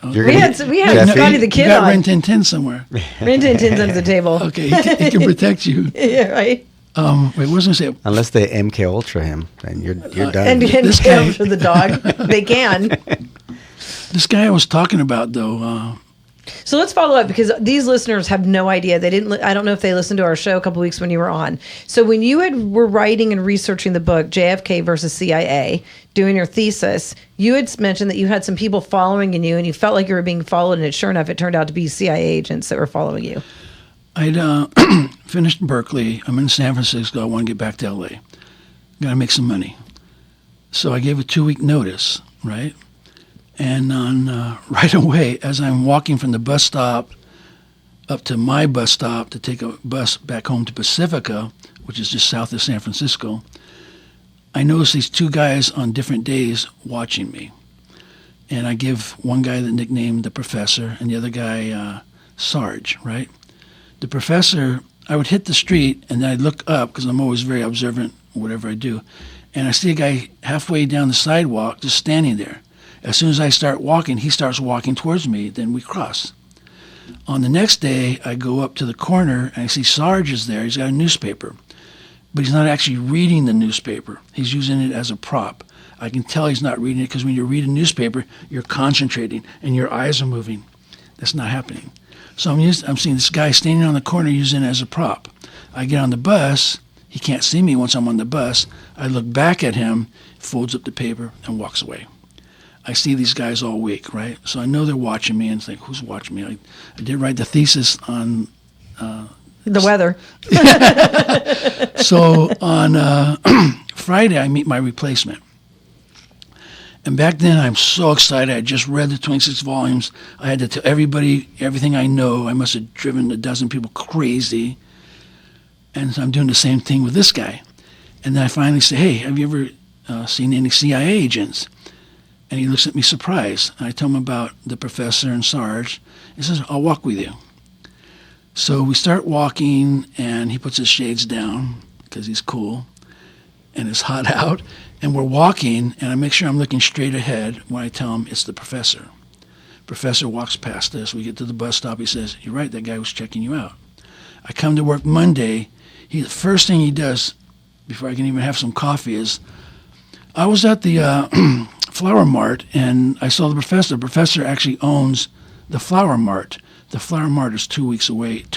You're We gonna- had Jeffy? Scotty the You Kid got on. Rin Tin Tin somewhere. Rin Tin Tin's under the table. Okay, he can protect you. Yeah, right. Wait, what was I going to say? Unless they MK Ultra him, then you're done. And This go guy- for the dog. They can. This guy I was talking about, though, So let's follow up, because these listeners have no idea. They didn't. I don't know if they listened to our show a couple weeks when you were on. So when you were writing and researching the book JFK versus CIA, doing your thesis, you had mentioned that you had some people following you, and you felt like you were being followed. And sure enough, it turned out to be CIA agents that were following you. I'd finished Berkeley. I'm in San Francisco. I want to get back to L.A. Got to make some money. So I gave a 2-week notice, right? And right away, as I'm walking from the bus stop up to my bus stop to take a bus back home to Pacifica, which is just south of San Francisco, I notice these two guys on different days watching me. And I give one guy the nickname the Professor and the other guy Sarge, right? The Professor, I would hit the street and then I'd look up, because I'm always very observant, whatever I do, and I see a guy halfway down the sidewalk just standing there. As soon as I start walking, he starts walking towards me, then we cross. On the next day, I go up to the corner and I see Sarge is there. He's got a newspaper, but he's not actually reading the newspaper. He's using it as a prop. I can tell he's not reading it, because when you read a newspaper, you're concentrating and your eyes are moving. That's not happening. So I'm seeing this guy standing on the corner using it as a prop. I get on the bus. He can't see me once I'm on the bus. I look back at him, folds up the paper, and walks away. I see these guys all week, right? So I know they're watching me, and think, who's watching me? I did write the thesis on The weather. So on Friday, I meet my replacement. And back then, I'm so excited. I just read the 26 volumes. I had to tell everybody everything I know. I must have driven a dozen people crazy. And so I'm doing the same thing with this guy. And then I finally say, hey, have you ever seen any CIA agents? And he looks at me surprised. And I tell him about the Professor and Sarge. He says, I'll walk with you. So we start walking, and he puts his shades down because he's cool, and it's hot out. And we're walking, and I make sure I'm looking straight ahead when I tell him it's the Professor. Professor walks past us. We get to the bus stop. He says, you're right, that guy was checking you out. I come to work Monday. The first thing he does, before I can even have some coffee, is I was at the Flower Mart, and I saw the Professor. The Professor actually owns the Flower Mart. The Flower Mart is 2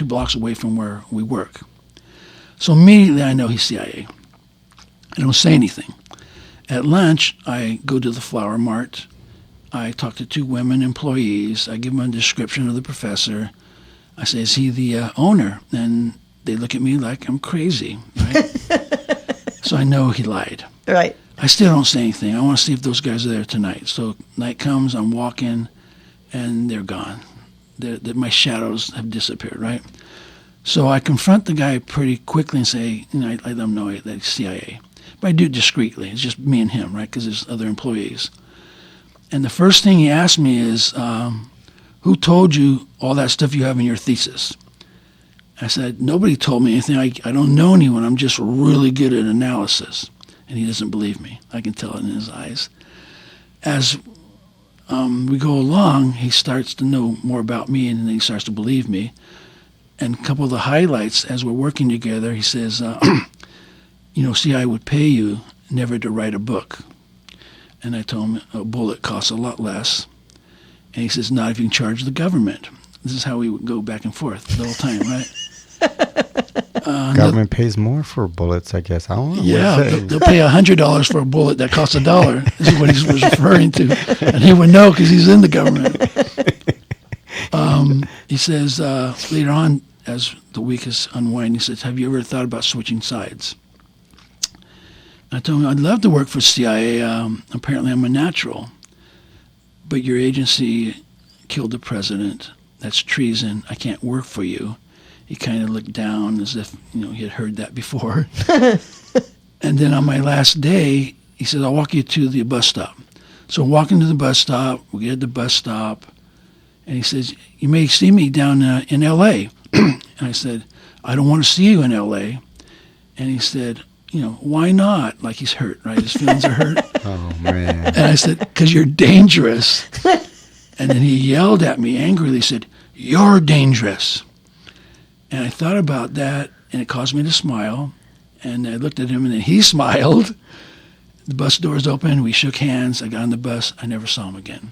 blocks away from where we work. So immediately I know he's CIA. I don't say anything. At lunch, I go to the Flower Mart. I talk to 2 women employees. I give them a description of the Professor. I say, is he the owner? And they look at me like I'm crazy, right? So I know he lied. Right. I still don't say anything. I want to see if those guys are there tonight. So night comes, I'm walking, and they're gone. My shadows have disappeared, right? So I confront the guy pretty quickly and say, I let them know that he's CIA. But I do it discreetly. It's just me and him, right? Because there's other employees. And the first thing he asked me is, who told you all that stuff you have in your thesis? I said, nobody told me anything. I don't know anyone. I'm just really good at analysis. And he doesn't believe me. I can tell it in his eyes. As we go along, he starts to know more about me, and then he starts to believe me. And a couple of the highlights, as we're working together, he says, see, I would pay you never to write a book. And I told him a bullet costs a lot less. And he says, not if you can charge the government. This is how we would go back and forth the whole time, right? Government pays more for bullets, I guess. I don't know. Yeah, they'll pay $100 for a bullet that costs $1. This is what he was referring to. And he would know because he's in the government. He says, later on, as the week is unwinding, he says, have you ever thought about switching sides? I told him, I'd love to work for CIA. Apparently, I'm a natural. But your agency killed the president. That's treason. I can't work for you. He kind of looked down as if, he had heard that before. And then on my last day, he says, I'll walk you to the bus stop. So I'm walking to the bus stop. We get at the bus stop. And he says, you may see me down in L.A. And I said, I don't want to see you in L.A. And he said, why not? Like he's hurt, right? His feelings are hurt. Oh, man. And I said, because you're dangerous. And then he yelled at me angrily, said, you're dangerous. And I thought about that, and it caused me to smile. And I looked at him, and then he smiled. The bus doors opened. We shook hands. I got on the bus. I never saw him again.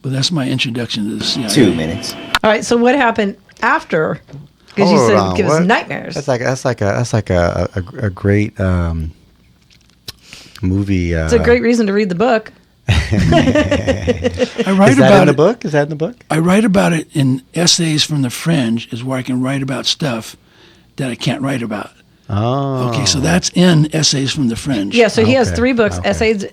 But that's my introduction to the CIA. 2 minutes. All right. So what happened after? Because you said it gives us nightmares. That's like a great movie. It's a great reason to read the book. I write Is that about in the it. book? Is that in the book? I write about it in Essays from the Fringe, is where I can write about stuff that I can't write about. Oh. Okay, so that's in Essays from the Fringe. Yeah. So he has Okay, 3 books: okay.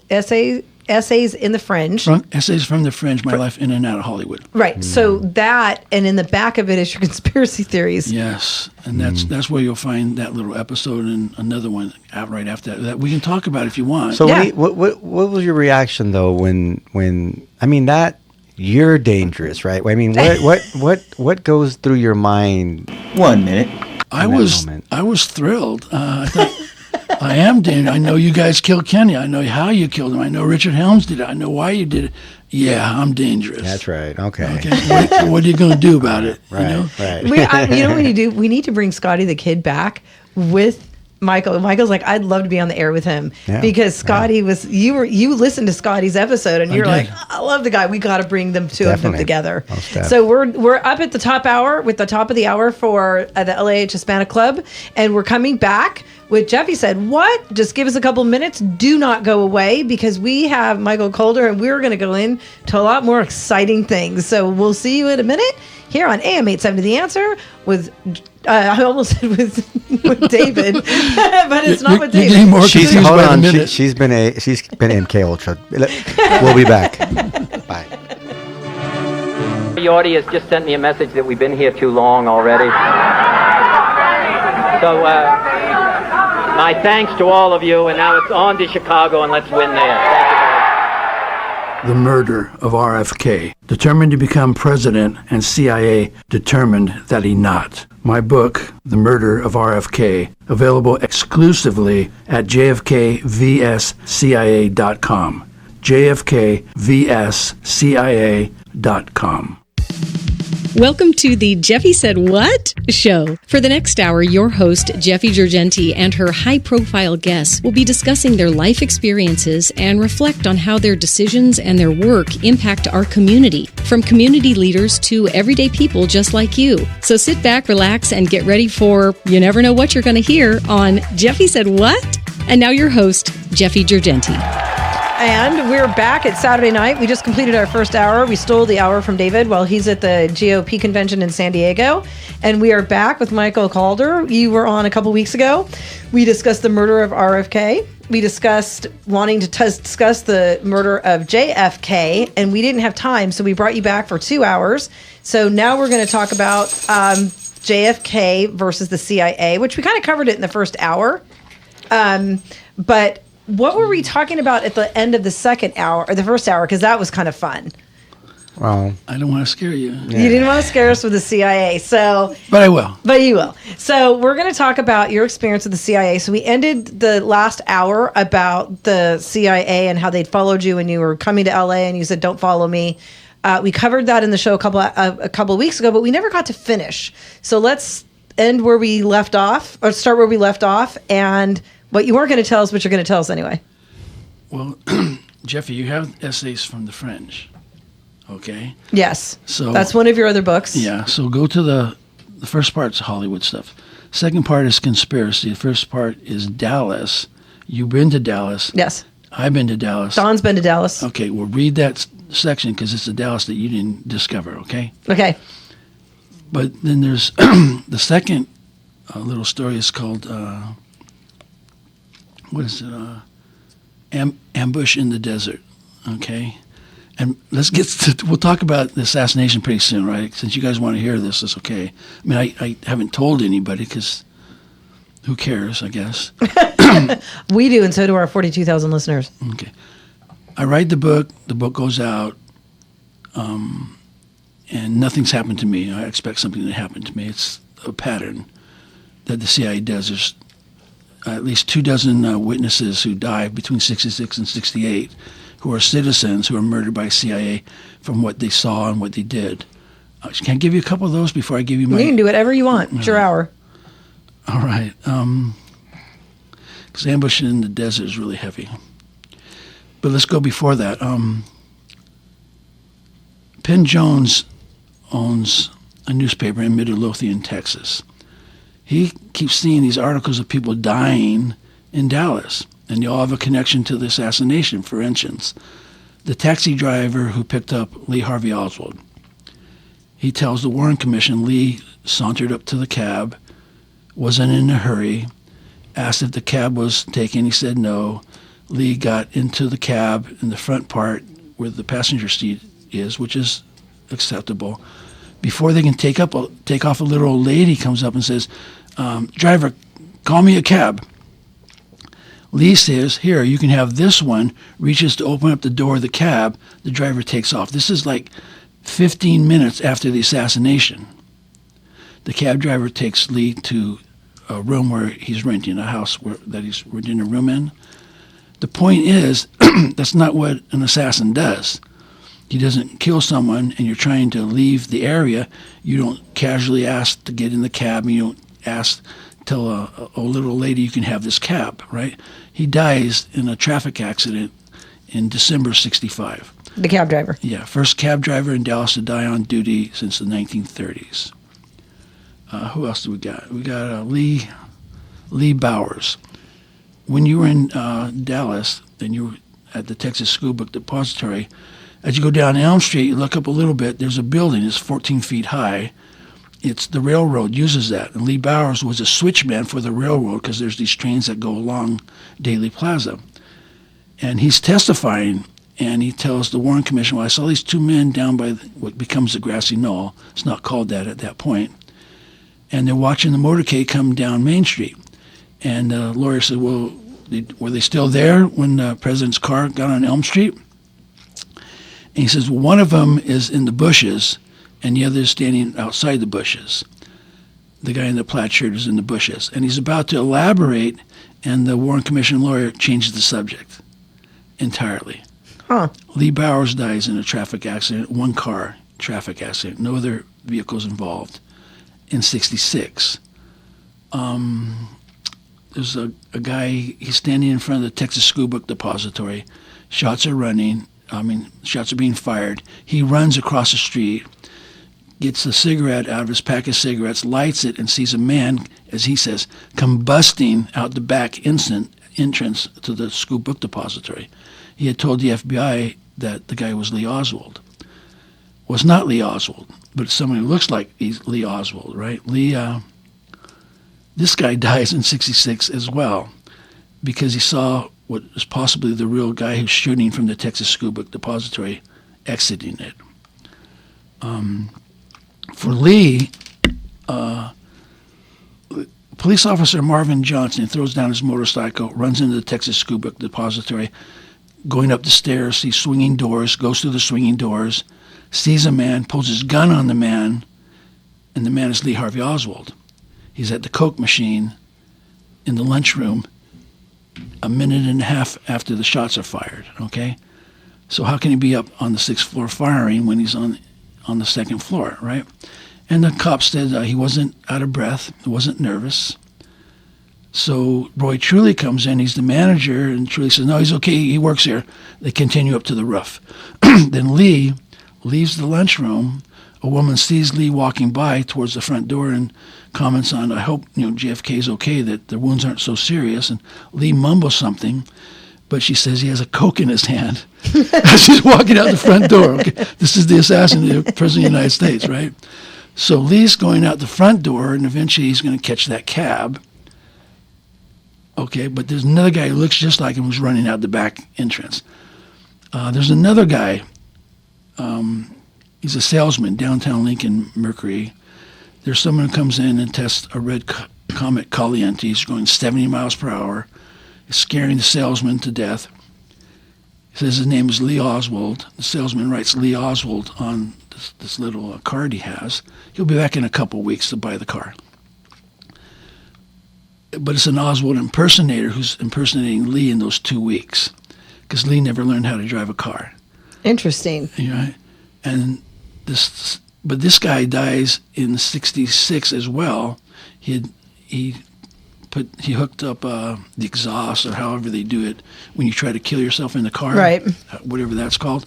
essays in the Fringe. Essays from the Fringe, My Life in and Out of Hollywood. Right. So that, and in the back of it is your conspiracy theories. Yes, and that's where you'll find that little episode and another one out right after that we can talk about if you want. So Yeah. what was your reaction though when I mean that you're dangerous, right? I mean, what goes through your mind? 1 minute. I in that was moment? I was thrilled. I thought, I am dangerous. I know you guys killed Kenny. I know how you killed him. I know Richard Helms did it. I know why you did it. Yeah, I'm dangerous. That's right. Okay. Okay. What are you going to do about it? Right. You know? Right. You know what we do? We need to bring Scotty the Kid back with Michael. Michael's like, I'd love to be on the air with him because Scotty was. You listened to Scotty's episode and you're like, I love the guy. We got to bring them two of them together. So we're up at the top hour with the top of the hour for the LAH Hispanic Club, and we're coming back with Jeffy Said What. Just give us a couple minutes. Do not go away because we have Michael Calder and we're going to go into a lot more exciting things. So we'll see you in a minute here on AM 870 The Answer with. I almost said with David, but it's not with David. She's been MK Ultra. We'll be back. Bye. The audience just sent me a message that we've been here too long already. So my thanks to all of you, and now it's on to Chicago, and let's win there. Thank you. The murder of RFK. Determined to become president, and CIA determined that he not. My book, The Murder of RFK, available exclusively at jfkvscia.com. jfkvscia.com. Welcome to the Jeffy Said What show. For the next hour, your host, Jeffy Giorgenti, and her high-profile guests will be discussing their life experiences and reflect on how their decisions and their work impact our community, from community leaders to everyday people just like you. So sit back, relax, and get ready for you never know what you're going to hear on Jeffy Said What? And now your host, Jeffy Giorgenti. And we're back at Saturday night. We just completed our first hour. We stole the hour from David while he's at the GOP convention in San Diego. And we are back with Michael Calder. You were on a couple weeks ago. We discussed the murder of RFK. We discussed wanting to discuss the murder of JFK, and we didn't have time, so we brought you back for 2 hours. So now we're going to talk about JFK versus the CIA, which we kind of covered it in the first hour. But what were we talking about at the end of the second hour or the first hour? Because that was kind of fun. Well, I don't want to scare you. You didn't want to scare us with the CIA, so. But I will. But you will. So we're going to talk about your experience with the CIA. So we ended the last hour about the CIA and how they'd followed you when you were coming to LA, and you said, "Don't follow me." We covered that in the show a couple of weeks ago, but we never got to finish. So let's end where we left off, or start where we left off, and what you weren't going to tell us, but you're going to tell us anyway. Well, Jeffy, you have essays from the French. Okay. Yes. So that's one of your other books. Yeah. So go to the first part's Hollywood stuff. Second part is conspiracy. The first part is Dallas. You've been to Dallas. Yes. I've been to Dallas. Don's been to Dallas. Okay. Well, read that section because it's the Dallas that you didn't discover. Okay. Okay. But then there's the second little story is called what is it? Ambush in the Desert. Okay. And let's get to, we'll talk about the assassination pretty soon, right? Since you guys want to hear this, it's okay. I mean, I haven't told anybody because who cares, I guess. We do, and so do our 42,000 listeners. Okay. I write the book goes out, and nothing's happened to me. I expect something to happen to me. It's a pattern that the CIA does. There's at least 24 witnesses who died between 66 and 68 who are citizens who are murdered by CIA from what they saw and what they did. Can I give you a couple of those before I give you my... You can do whatever you want. It's your hour. All right. Because ambush in the desert is really heavy. But let's go before that. Penn Jones owns a newspaper in Midlothian, Texas. He keeps seeing these articles of people dying in Dallas. And they all have a connection to the assassination. For instance, the taxi driver who picked up Lee Harvey Oswald. He tells the Warren Commission Lee sauntered up to the cab, wasn't in a hurry, asked if the cab was taken. He said no. Lee got into the cab in the front part where the passenger seat is, which is acceptable. Before they can take off, a little old lady comes up and says, driver, call me a cab. Lee says, here, you can have this one, reaches to open up the door of the cab. The driver takes off. This is like 15 minutes after the assassination. The cab driver takes Lee to a room where he's renting a house that he's renting a room in. The point is, that's not what an assassin does. He doesn't kill someone and you're trying to leave the area. You don't casually ask to get in the cab, and you don't tell a little lady you can have this cab, right? He dies in a traffic accident in December '65. The cab driver. Yeah, first cab driver in Dallas to die on duty since the 1930s. Who else do we got? We got Lee Bowers. When you were in Dallas and you were at the Texas School Book Depository, as you go down Elm Street, you look up a little bit, there's a building, it's 14 feet high. It's the railroad uses that. And Lee Bowers was a switchman for the railroad because there's these trains that go along Daley Plaza. And he's testifying, and he tells the Warren Commission, well, I saw these two men down by what becomes the grassy knoll. It's not called that at that point. And they're watching the motorcade come down Main Street. And the lawyer said, well, were they still there when the president's car got on Elm Street? And he says, well, one of them is in the bushes, and the other is standing outside the bushes. The guy in the plaid shirt is in the bushes. And he's about to elaborate, and the Warren Commission lawyer changes the subject entirely. Huh. Lee Bowers dies in a traffic accident, one car traffic accident, no other vehicles involved, in '66. There's a guy, he's standing in front of the Texas School Book Depository. Shots are being fired. He runs across the street, gets a cigarette out of his pack of cigarettes, lights it, and sees a man, as he says, combusting out the back entrance to the School Book Depository. He had told the FBI that the guy was Lee Oswald. Well, it's not Lee Oswald, but it's someone who looks like he's Lee Oswald, right? This guy dies in '66 as well because he saw what is possibly the real guy who's shooting from the Texas School Book Depository exiting it. For Lee, police officer Marvin Johnson throws down his motorcycle, runs into the Texas School Book Depository, going up the stairs, sees swinging doors, goes through the swinging doors, sees a man, pulls his gun on the man, and the man is Lee Harvey Oswald. He's at the Coke machine in the lunchroom a minute and a half after the shots are fired, okay? So how can he be up on the 6th floor firing when he's on the 2nd floor, right? And the cop said he wasn't out of breath, he wasn't nervous. So Roy Truly comes in, he's the manager, and Truly says, no, he's okay, he works here. They continue up to the roof. Then Lee leaves the lunchroom. A woman sees Lee walking by towards the front door and comments on, I hope JFK's okay, that the wounds aren't so serious. And Lee mumbles something, but she says he has a Coke in his hand as he's walking out the front door. Okay? This is the assassin, the President of the United States, right? So Lee's going out the front door, and eventually he's going to catch that cab. Okay, but there's another guy who looks just like him who's running out the back entrance. There's another guy. He's a salesman, downtown Lincoln Mercury. There's someone who comes in and tests a red Comet Caliente. He's going 70 miles per hour. He's scaring the salesman to death. He says his name is Lee Oswald. The salesman writes Lee Oswald on this little card he has. He'll be back in a couple of weeks to buy the car. But it's an Oswald impersonator who's impersonating Lee in those 2 weeks, because Lee never learned how to drive a car. Interesting. Right? And this guy dies in '66 as well. He hooked up the exhaust, or however they do it when you try to kill yourself in the car, right? Whatever that's called.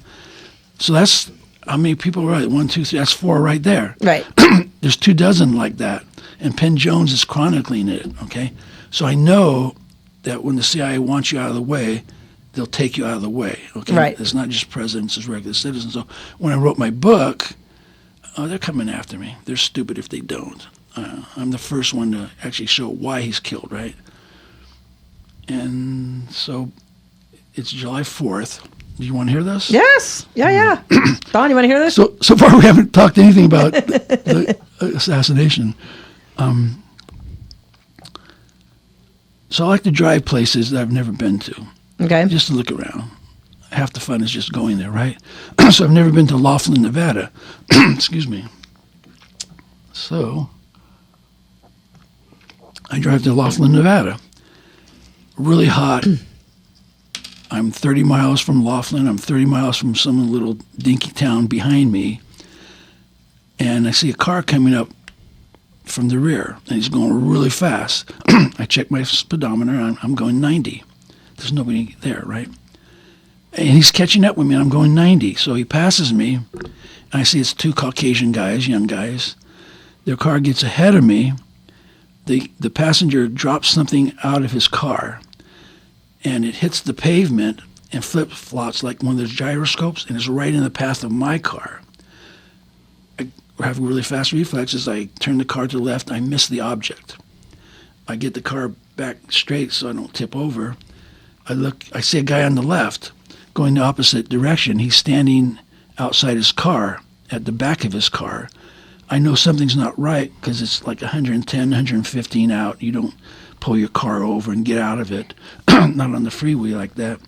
So that's how many people, right? 1, 2, 3. That's 4 right there. Right. There's 24 like that, and Penn Jones is chronicling it. Okay, so I know that when the CIA wants you out of the way, they'll take you out of the way. Okay, right. It's not just presidents; it's regular citizens. So when I wrote my book, they're coming after me. They're stupid if they don't. I'm the first one to actually show why he's killed, right? And so it's July 4th. Do you want to hear this? Yes. Yeah. Don, you want to hear this? So far we haven't talked anything about the assassination. So I like to drive places that I've never been to. Okay. Just to look around. Half the fun is just going there, right? So I've never been to Laughlin, Nevada. Excuse me. So I drive to Laughlin, Nevada. Really hot. I'm 30 miles from Laughlin. I'm 30 miles from some little dinky town behind me. And I see a car coming up from the rear, and he's going really fast. I check my speedometer, I'm going 90. There's nobody there, right? And he's catching up with me, and I'm going 90. So he passes me, and I see it's 2 Caucasian guys, young guys. Their car gets ahead of me. The passenger drops something out of his car, and it hits the pavement and flip-flops like one of those gyroscopes, and is right in the path of my car. I have really fast reflexes. I turn the car to the left. I miss the object. I get the car back straight so I don't tip over. I see a guy on the left going the opposite direction. He's standing outside his car, at the back of his car. I know something's not right because it's like 110, 115 out. You don't pull your car over and get out of it, not on the freeway like that.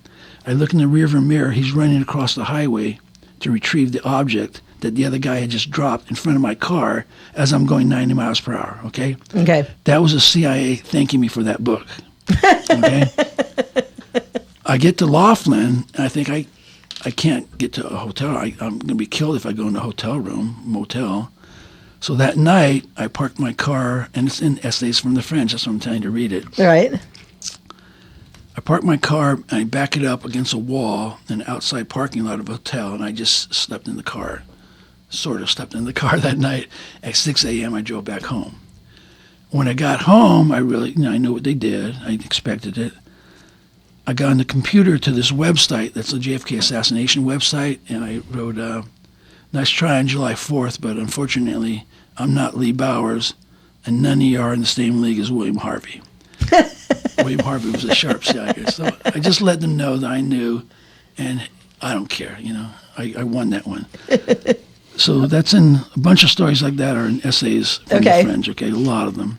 I look in the rearview mirror. He's running across the highway to retrieve the object that the other guy had just dropped in front of my car as I'm going 90 miles per hour, okay? Okay. That was the CIA thanking me for that book, okay? I get to Laughlin, and I think I can't get to a hotel. I'm going to be killed if I go in a hotel room, motel. So that night, I parked my car, and it's in Essays from the French. That's what I'm telling you to read it. Right. I parked my car, and I back it up against a wall in an outside parking lot of a hotel, and I just slept in the car. Sort of slept in the car that night. At 6 a.m., I drove back home. When I got home, I knew what they did. I expected it. I got on the computer to this website that's a JFK assassination website, and I wrote, nice try on July 4th, but unfortunately, I'm not Lee Bowers, and none of you are in the same league as William Harvey. William Harvey was a sharp CIA. So I just let them know that I knew, and I don't care, I won that one. So that's in a bunch of stories like that are in Essays from the French, okay, a lot of them.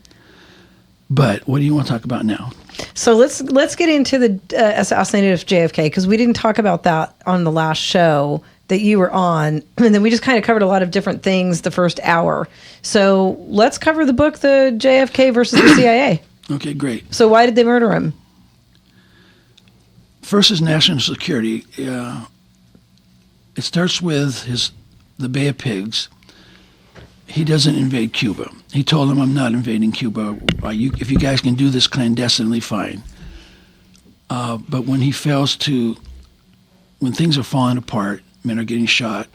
But what do you want to talk about now? So let's get into the assassination of JFK, because we didn't talk about that on the last show. that you were on, and then we just kind of covered a lot of different things the first hour. So let's cover the book, the JFK versus the CIA. Okay, great. So why did they murder him? First is national security. It starts with the Bay of Pigs. He doesn't invade Cuba. He told them, I'm not invading Cuba. If you guys can do this clandestinely, fine. But when he fails to, when things are falling apart, men are getting shot,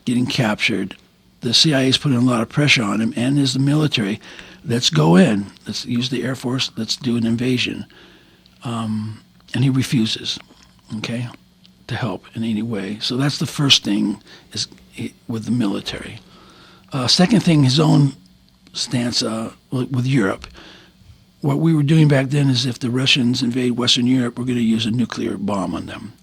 getting captured, the CIA is putting a lot of pressure on him, and is the military. Let's go in. Let's use the Air Force. Let's do an invasion. And he refuses, okay, to help in any way. So that's the first thing is with the military. Second thing, his own stance with Europe. What we were doing back then is if the Russians invade Western Europe, we're going to use a nuclear bomb on them.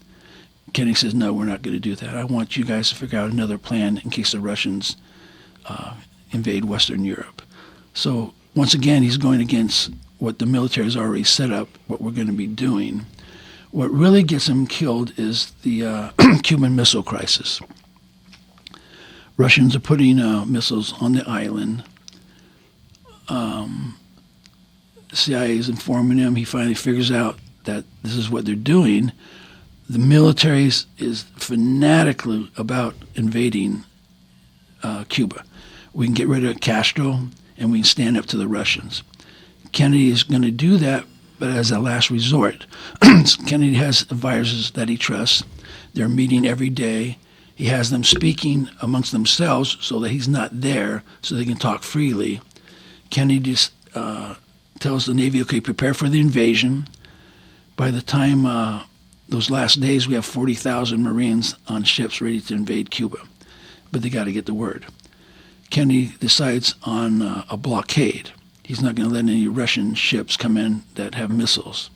Kennedy says, no, we're not going to do that. I want you guys to figure out another plan in case the Russians invade Western Europe. So once again, he's going against what the military has already set up, what we're going to be doing. What really gets him killed is the Cuban Missile Crisis. Russians are putting missiles on the island. The CIA is informing him. He finally figures out that this is what they're doing. The military is fanatically about invading Cuba. We can get rid of Castro, and we can stand up to the Russians. Kennedy is going to do that, but as a last resort. Kennedy has advisors that he trusts. They're meeting every day. He has them speaking amongst themselves so that he's not there, so they can talk freely. Kennedy just tells the Navy, okay, prepare for the invasion. By the time those last days, we have 40,000 Marines on ships ready to invade Cuba. But they got to get the word. Kennedy decides on a blockade. He's not going to let any Russian ships come in that have missiles.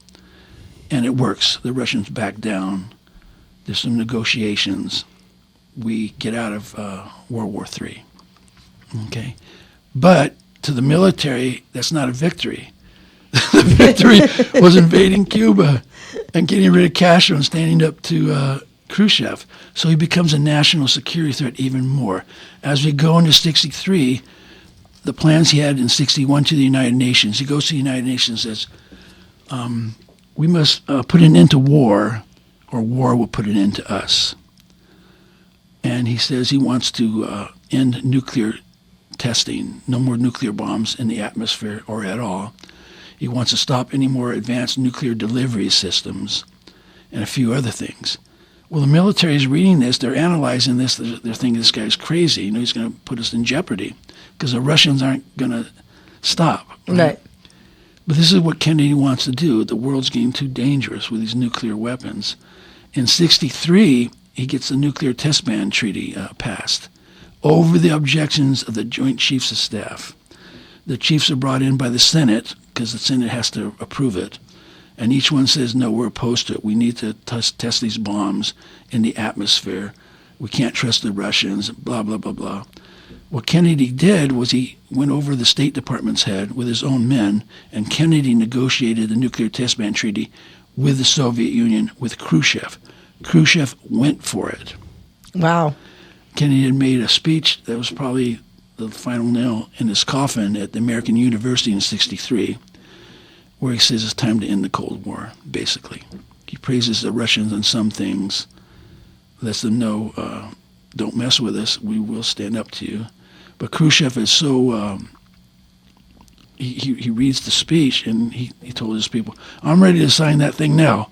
And it works. The Russians back down. There's some negotiations. We get out of World War III. Okay? But to the military, that's not a victory. The victory was invading Cuba and getting rid of Castro and standing up to Khrushchev. So he becomes a national security threat even more. As we go into 63, the plans he had in 61 to the United Nations, he goes to the United Nations and says, we must put an end to war, or war will put an end to us. And he says he wants to end nuclear testing, no more nuclear bombs in the atmosphere or at all. He wants to stop any more advanced nuclear delivery systems and a few other things. Well, the military is reading this. They're analyzing this. They're thinking this guy's crazy. You know, he's going to put us in jeopardy because the Russians aren't going to stop. Right? But this is what Kennedy wants to do. The world's getting too dangerous with these nuclear weapons. In 63, he gets the Nuclear Test Ban Treaty passed over the objections of the Joint Chiefs of Staff. The chiefs are brought in by the Senate because the Senate has to approve it. And each one says, no, we're opposed to it. We need to test these bombs in the atmosphere. We can't trust the Russians, blah, blah, blah, blah. What Kennedy did was he went over the State Department's head with his own men, and Kennedy negotiated the Nuclear Test Ban Treaty with the Soviet Union, with Khrushchev. Khrushchev went for it. Wow. Kennedy had made a speech that was probably the final nail in his coffin at the American University in 63, where he says it's time to end the Cold War, basically. He praises the Russians on some things, lets them know, don't mess with us, we will stand up to you. But Khrushchev is so, he reads the speech and he told his people, I'm ready to sign that thing now.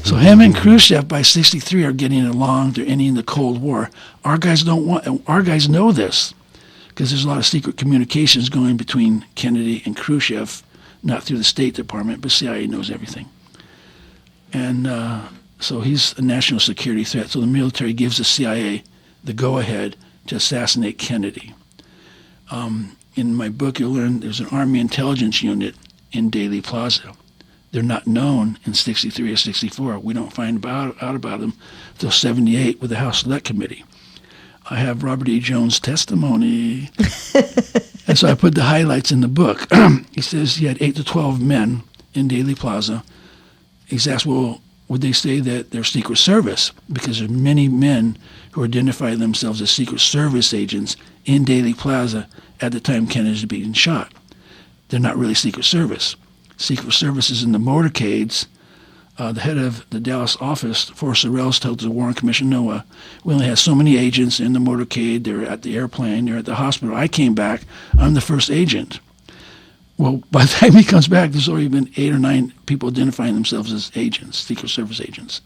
So him and Khrushchev by 63 are getting along, they're ending the Cold War. Our guys know this because there's a lot of secret communications going between Kennedy and Khrushchev, not through the State Department, but CIA knows everything. And so he's a national security threat. So the military gives the CIA the go-ahead to assassinate Kennedy. In my book, you'll learn there's an Army intelligence unit in Dealey Plaza. They're not known in 63 or 64. We don't find out about them until 78 with the House Select Committee. I have Robert E. Jones' testimony. And so I put the highlights in the book. He says he had 8 to 12 men in Dealey Plaza. He's asked, well, would they say that they're Secret Service? Because there's many men who identify themselves as Secret Service agents in Daley Plaza at the time Kennedy's being shot. They're not really Secret Service. Secret Service is in the motorcades. The head of the Dallas office, Forrest Sorrells, told the Warren Commission, no, we only have so many agents in the motorcade. They're at the airplane. They're at the hospital. I came back. I'm the first agent. Well, by the time he comes back, there's already been 8 or 9 people identifying themselves as agents, Secret Service agents.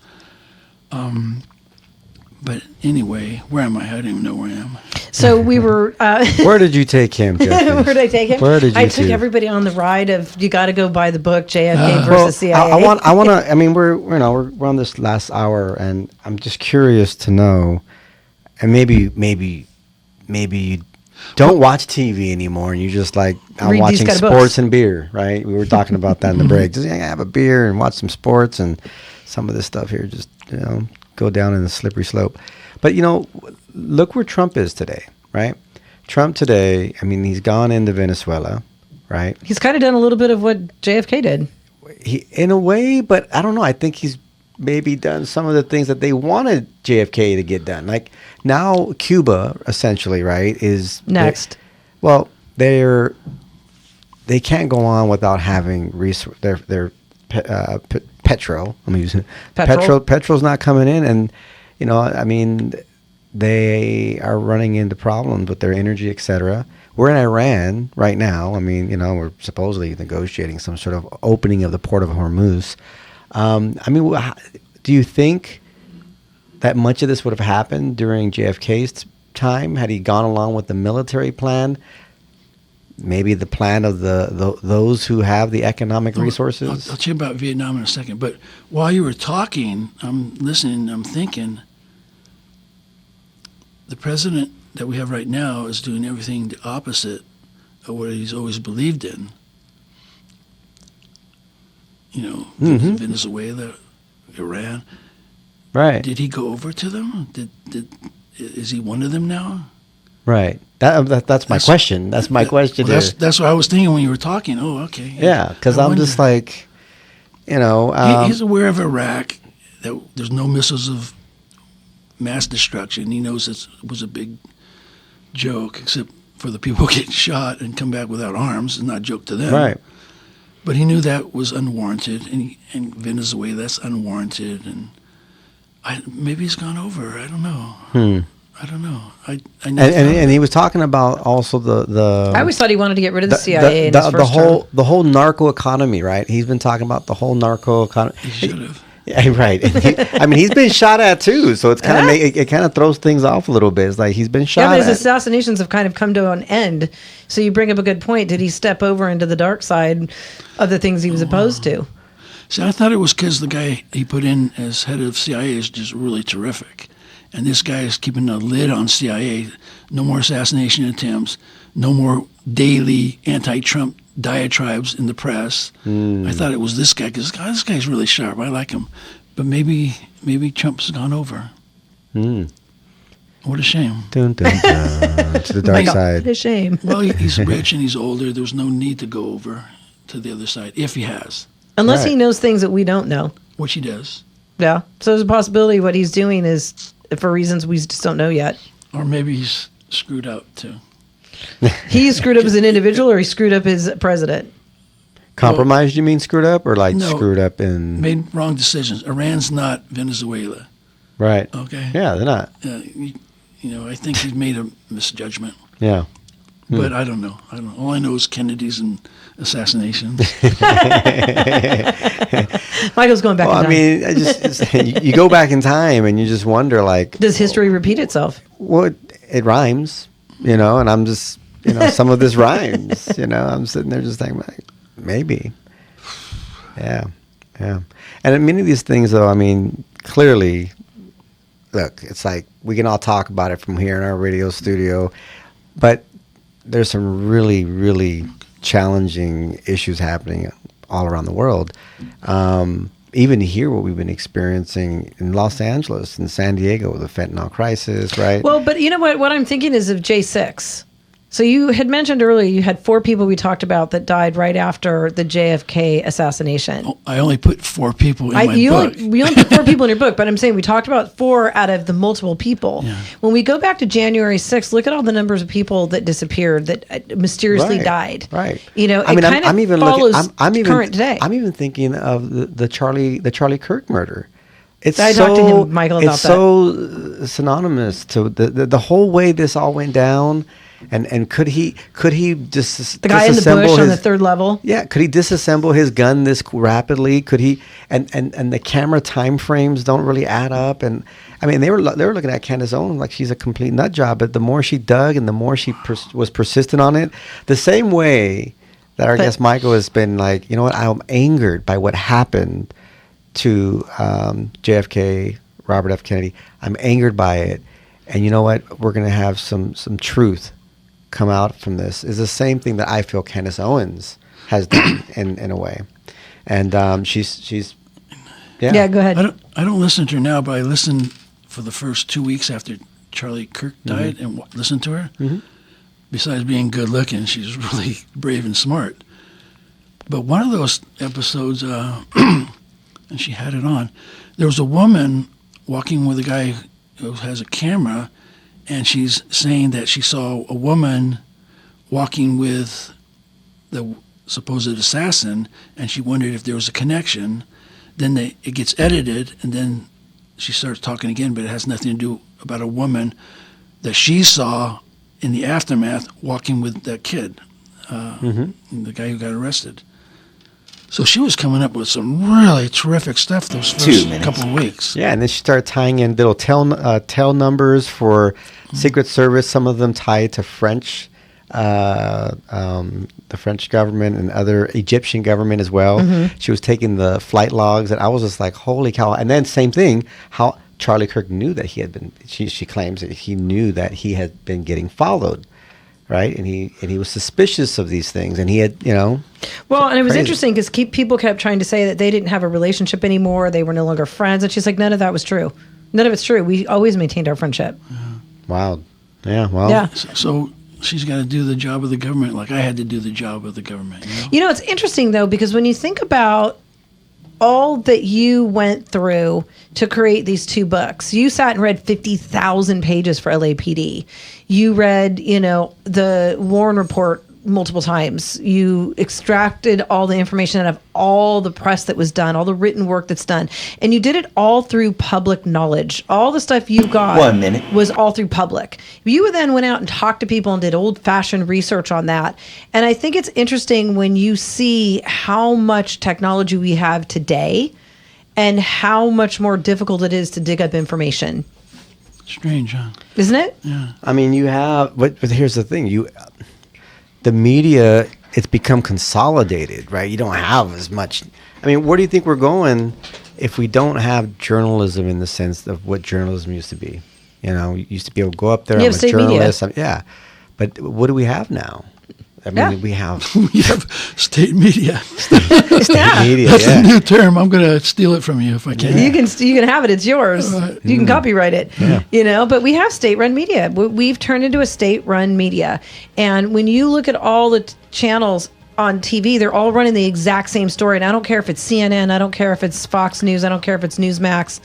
But anyway, where am I? I don't even know where I am. So we were. Where did you take him, Jeffy? Where did I take him? Where did you I took two? everybody on the ride of you got to go buy the book JFK versus CIA. I want to. I mean, we're on this last hour, and I'm just curious to know, and maybe you don't watch TV anymore, and you just like I'm Read these watching kind of sports books. and beer, right? We were talking about that in the break. Just have a beer and watch some sports, and some of this stuff here just go down in the slippery slope. But look where Trump is today, right? Trump today, I mean, he's gone into Venezuela, right? He's kind of done a little bit of what JFK did. He, in a way, but I don't know. I think he's maybe done some of the things that they wanted JFK to get done. Like now, Cuba, essentially, right, is Next. They can't go on without having their petrol. Let me use it. Petrol's not coming in, and I mean, they are running into problems with their energy, etc. We're in Iran right now. I mean, we're supposedly negotiating some sort of opening of the port of Hormuz. I mean, do you think that much of this would have happened during JFK's time had he gone along with the military plan? Maybe the plan of those who have the economic resources? I'll tell you about Vietnam in a second. But while you were talking, I'm listening, I'm thinking, the president that we have right now is doing everything the opposite of what he's always believed in. Venezuela, Iran. Right. Did he go over to them? Is he one of them now? Right. That's my question. That's my question. Well, that's what I was thinking when you were talking. Oh, okay. Yeah, because I'm just like, he's aware of Iraq, that there's no missiles of mass destruction. He knows it was a big joke, except for the people getting shot and come back without arms. It's not a joke to them. Right. But he knew that was unwarranted, and Venezuela, that's unwarranted. And maybe he's gone over. I don't know. I don't know. And he was talking about also the I always thought he wanted to get rid of the CIA in his first term. The whole narco economy, right? He's been talking about the whole narco economy. He should have. Yeah, right. I mean, he's been shot at too, so it's kind of it kind of throws things off a little bit. It's like he's been shot but at. his assassinations have kind of come to an end. So you bring up a good point. Did he step over into the dark side of the things he was opposed to? See, I thought it was because the guy he put in as head of CIA is just really terrific. And this guy is keeping a lid on CIA. No more assassination attempts. No more daily anti-Trump diatribes in the press. I thought it was this guy because this guy's really sharp. I like him. But maybe Trump's gone over. What a shame. Dun, dun, dun, to the dark side. What a shame. Well, he's rich and he's older. There's no need to go over to the other side if he has, Unless he Right. knows things that we don't know. which he does. Yeah. So there's a possibility what he's doing is for reasons we just don't know yet. Or maybe he's screwed up too. He screwed up as an individual or he screwed up as president? Compromised, you mean screwed up, or like No. screwed up in? Made wrong decisions. Iran's not Venezuela. Right. Okay. Yeah, they're not. I think he's made a misjudgment. Yeah. But I don't know. All I know is Kennedy's and assassinations. Michael's going back Well, in I time. mean, you go back in time and you just wonder, like, Does history repeat itself? well, it rhymes, and I'm just, some of this rhymes, I'm sitting there just thinking, like, maybe. Yeah. And many of these things, though, I mean, clearly, look, it's like we can all talk about it from here in our radio studio, but there's some really, really challenging issues happening all around the world. Even here, what we've been experiencing in Los Angeles and San Diego with the fentanyl crisis, right? Well, but you know what? What I'm thinking is of J6. So you had mentioned earlier you had 4 people we talked about that died right after the JFK assassination. I only put 4 people in my book. You only put 4 people in your book, but I'm saying we talked about 4 out of the multiple people. Yeah. When we go back to January 6th, look at all the numbers of people that disappeared, that mysteriously died. Right. You know, I mean, I'm even follows I'm even current day. I'm even thinking of the Charlie Kirk murder. It's I talked to him, Michael, about it's so synonymous to the whole way this all went down. And could he just the guy in the bush on the 3rd level? Yeah, could he disassemble his gun this rapidly? Could he? And the camera time frames don't really add up. And I mean, they were looking at Candace Owens like she's a complete nut job. But the more she dug and the more she was persistent on it, the same way that our guest Michael has been like, you know what? I'm angered by what happened to JFK, Robert F. Kennedy. I'm angered by it, and you know what? We're gonna have some truth come out from this. Is the same thing that I feel Candace Owens has done in a way, and she's yeah. Go ahead. I don't listen to her now, but I listened for the first 2 weeks after Charlie Kirk died and listened to her. Mm-hmm. Besides being good looking, she's really brave and smart. But one of those episodes, and she had it on, there was a woman walking with a guy who has a camera, and she's saying that she saw a woman walking with the supposed assassin, and she wondered if there was a connection. Then it gets edited, and then she starts talking again, but it has nothing to do about a woman that she saw in the aftermath walking with that kid, the guy who got arrested. So she was coming up with some really terrific stuff those first couple of weeks. Yeah, and then she started tying in little tail numbers for Secret Service. Some of them tied to French, the French government and other Egyptian government as well. Mm-hmm. She was taking the flight logs, and I was just like, holy cow! And then same thing, how Charlie Kirk knew that he had been. She claims that he knew that he had been getting followed. Right, and he was suspicious of these things, and he had, Well, and it was crazy. interesting because people kept trying to say that they didn't have a relationship anymore, they were no longer friends, and she's like, none of that was true. None of it's true. We always maintained our friendship. Wow. Yeah. Well. Yeah. So she's got to do the job of the government, like I had to do the job of the government. It's interesting though, because when you think about all that you went through to create these 2 books. You sat and read 50,000 pages for LAPD. You read, the Warren Report multiple times. You extracted all the information out of all the press that was done, all the written work that's done. And you did it all through public knowledge. All the stuff you got was all through public. You then went out and talked to people and did old-fashioned research on that. And I think it's interesting when you see how much technology we have today and how much more difficult it is to dig up information. Strange, huh? Isn't it? Yeah. I mean, you have, but here's the thing: the media, it's become consolidated, right? You don't have as much. I mean, where do you think we're going if we don't have journalism in the sense of what journalism used to be? You used to be able to go up there. You I'm have a state journalist. media. But what do we have now? I mean, we have state media. state media. That's a new term. I'm going to steal it from you if I can. You can have it. It's yours. You can copyright it. Yeah. But we have state-run media. We've turned into a state-run media. And when you look at all the channels on TV, they're all running the exact same story. And I don't care if it's CNN. I don't care if it's Fox News. I don't care if it's Newsmax,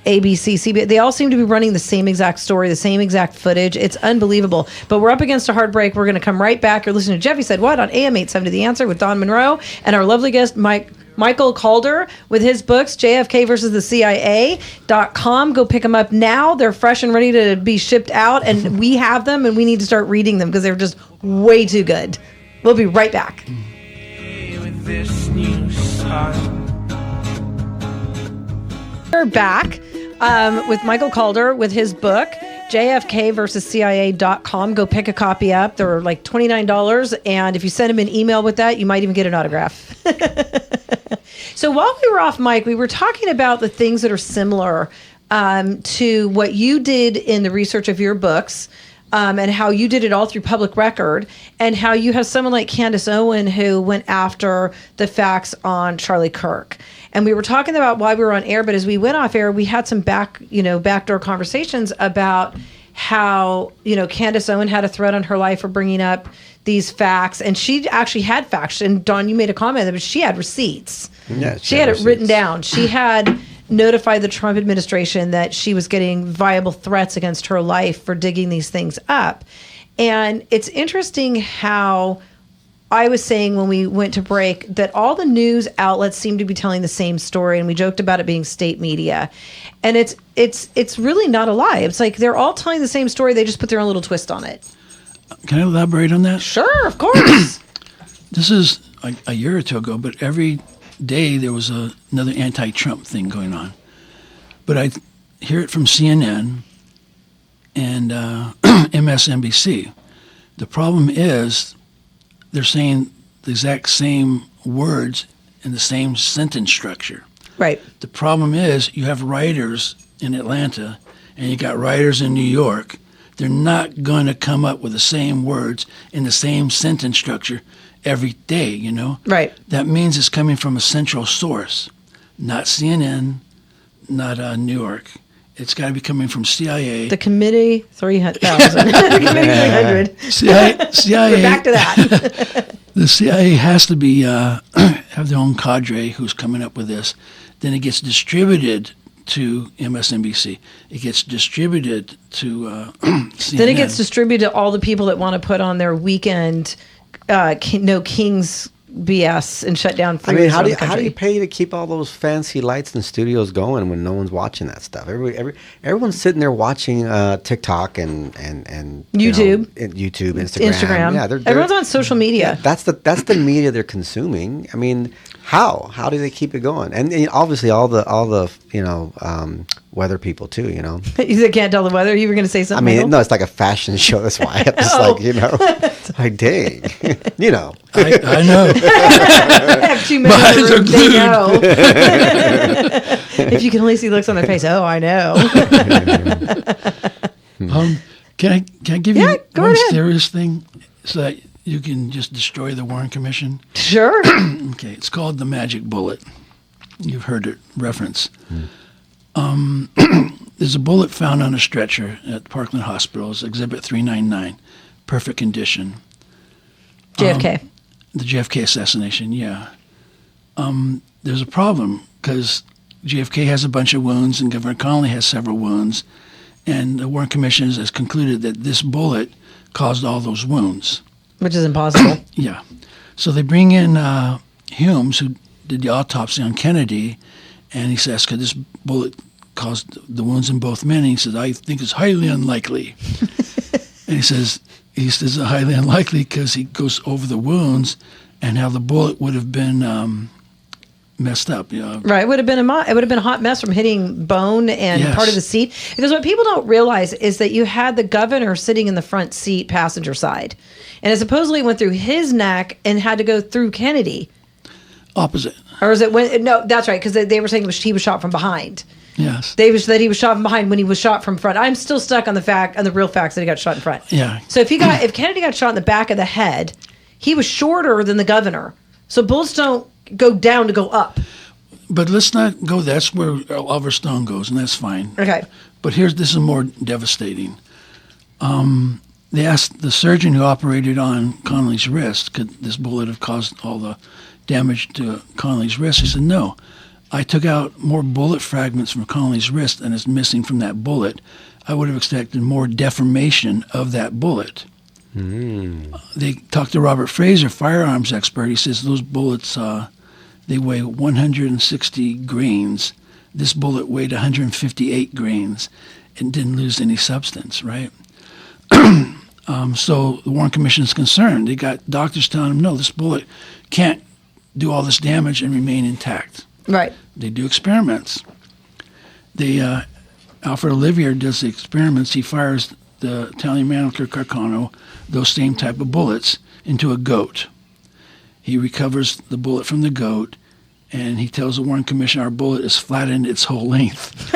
ABC, CBS. They all seem to be running the same exact story, the same exact footage. It's unbelievable. But we're up against a hard break. We're going to come right back. You're listening to Jeffy Said What on AM 870 The Answer with Don Monroe and our lovely guest, Michael Calder, with his books, JFK versus the CIA.com. Go pick them up now. They're fresh and ready to be shipped out. And we have them, and we need to start reading them because they're just way too good. We'll be right back. With this new We're back with Michael Calder with his book, JFK versus CIA.com. Go pick a copy up. They're like $29. And if you send him an email with that, you might even get an autograph. So while we were off mic, we were talking about the things that are similar to what you did in the research of your books. And how you did it all through public record, and how you have someone like Candace Owen who went after the facts on Charlie Kirk. And we were talking about why we were on air, but as we went off air, we had some backdoor conversations about how, Candace Owen had a threat on her life for bringing up these facts, and she actually had facts. And Dawn, you made a comment that she had receipts. Yeah, she had it written down. She had notified the Trump administration that she was getting viable threats against her life for digging these things up. And it's interesting how I was saying when we went to break that all the news outlets seem to be telling the same story, and we joked about it being state media. And it's really not a lie. It's like they're all telling the same story. They just put their own little twist on it. Can I elaborate on that? Sure, of course. This is a year or two ago, but every day there was another anti-Trump thing going on. But I hear it from CNN and MSNBC. The problem is they're saying the exact same words in the same sentence structure. Right. The problem is you have writers in Atlanta and you got writers in New York. They're not going to come up with the same words in the same sentence structure every day, Right. That means it's coming from a central source, not CNN, not New York. It's got to be coming from CIA. The Committee 300,000. The Committee 300. CIA. We're back to that. The CIA has to be have their own cadre who's coming up with this. Then it gets distributed to MSNBC. It gets distributed to CNN. Then it gets distributed to all the people that want to put on their weekend no Kings BS and shut down I mean, freeways how around do the you, how do country. you pay to keep all those fancy lights and studios going when no one's watching that stuff? Everyone's sitting there watching TikTok and YouTube. YouTube, Instagram. Instagram. Yeah, they're Everyone's on social media. That's the media they're consuming. I mean, how do they keep it going? And obviously all the weather people too. You can't tell the weather. You were going to say I something. mean, Michael? no, it's like a fashion show. That's why I'm just like dang, I know. I have too many My in the eyes are room. They know. If you can only see looks on their face. Oh, I know. Can I give Yeah, you go one ahead. serious thing so that you can just destroy the Warren Commission? Sure. Okay, it's called the magic bullet. You've heard it referenced. There's a bullet found on a stretcher at Parkland Hospital. It's Exhibit 399, perfect condition. JFK. The JFK assassination, yeah. There's a problem because JFK has a bunch of wounds and Governor Connolly has several wounds. And the Warren Commission has concluded that this bullet caused all those wounds. Which is impossible. Yeah. So they bring in Humes, who did the autopsy on Kennedy, and he says, could this bullet cause the wounds in both men? And he says, I think it's highly unlikely. And he says it's highly unlikely because he goes over the wounds and how the bullet would have been messed up. Right. It would have been a hot mess from hitting bone and Yes. part of the seat. Because what people don't realize is that you had the governor sitting in the front seat passenger side. And it supposedly went through his neck and had to go through Kennedy. Opposite. Or is it when? No, that's right. Because they were saying he was shot from behind. Yes. That he was shot from behind when he was shot from front. I'm still stuck on the real facts that he got shot in front. Yeah. So if Kennedy got shot in the back of the head, he was shorter than the governor. So bullets don't go down to go up. But let's not go. That's where Oliver Stone goes, and that's fine. Okay. But this is more devastating. They asked the surgeon who operated on Connolly's wrist, could this bullet have caused all the damage to Connolly's wrist? He said, no. I took out more bullet fragments from Connolly's wrist than is missing from that bullet. I would have expected more deformation of that bullet. They talked to Robert Fraser, firearms expert. He says those bullets, they weigh 160 grains. This bullet weighed 158 grains and didn't lose any substance, right? So the Warren Commission is concerned. They got doctors telling them, no, this bullet can't do all this damage and remain intact. Right. They do experiments. Alfred Olivier does the experiments. He fires the Italian Mannlicher Carcano, those same type of bullets, into a goat. He recovers the bullet from the goat, and he tells the Warren Commission our bullet is flattened its whole length.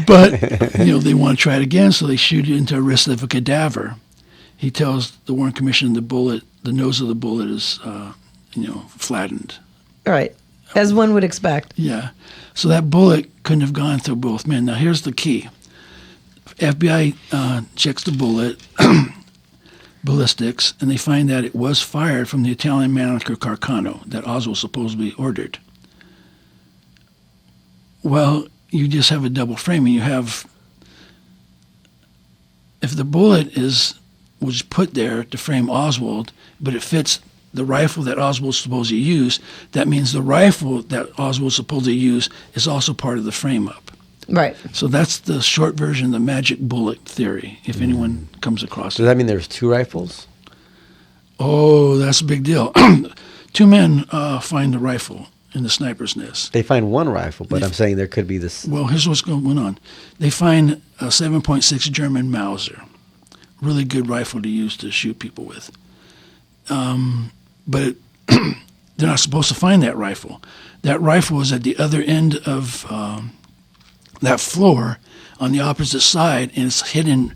But, they want to try it again, so they shoot it into a wrist of a cadaver. He tells the Warren Commission the nose of the bullet is, flattened. Right. As one would expect. Yeah. So that bullet couldn't have gone through both men. Now, here's the key. FBI checks the bullet, ballistics, and they find that it was fired from the Italian Mannlicher Carcano that Oswald supposedly ordered. Well, you just have a double framing. You have, if the bullet was put there to frame Oswald, but it fits the rifle that Oswald supposedly used, that means the rifle that Oswald supposedly used is also part of the frame-up. Right. So that's the short version of the magic bullet theory, if anyone comes across Does it. that mean there's two rifles? Oh, that's a big deal. Two men find the rifle in the sniper's nest. They find one rifle, but I'm saying there could be this. Well, here's what's going on. They find a 7.6 German Mauser, really good rifle to use to shoot people with. But they're not supposed to find that rifle. That rifle is at the other end of that floor on the opposite side, and it's hidden,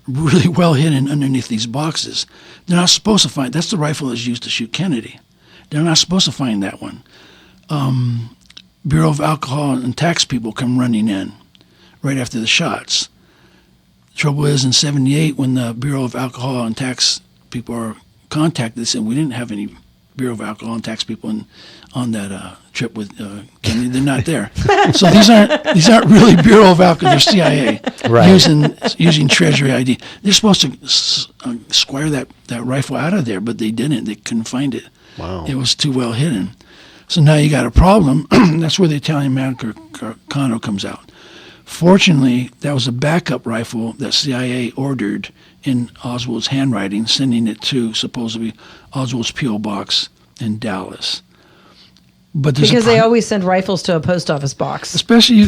really well hidden underneath these boxes. They're not supposed to find. That's the rifle that's used to shoot Kennedy. They're not supposed to find that one. Bureau of Alcohol and Tax people come running in right after the shots. Trouble is, in '78, when the Bureau of Alcohol and Tax people are contacted, they said, we didn't have any Bureau of Alcohol and Tax people on that trip with Kennedy. They're not there. So these aren't really Bureau of Alcohol. They're CIA, Right. using Treasury ID. They're supposed to square that rifle out of there, but they didn't. They couldn't find it. Wow. It was too well hidden. So now you got a problem. That's where the Italian Mannlicher Carcano comes out. Fortunately, that was a backup rifle that CIA ordered in Oswald's handwriting, sending it to supposedly Oswald's P.O. box in Dallas. But there's Because they always send rifles to a post office box. especially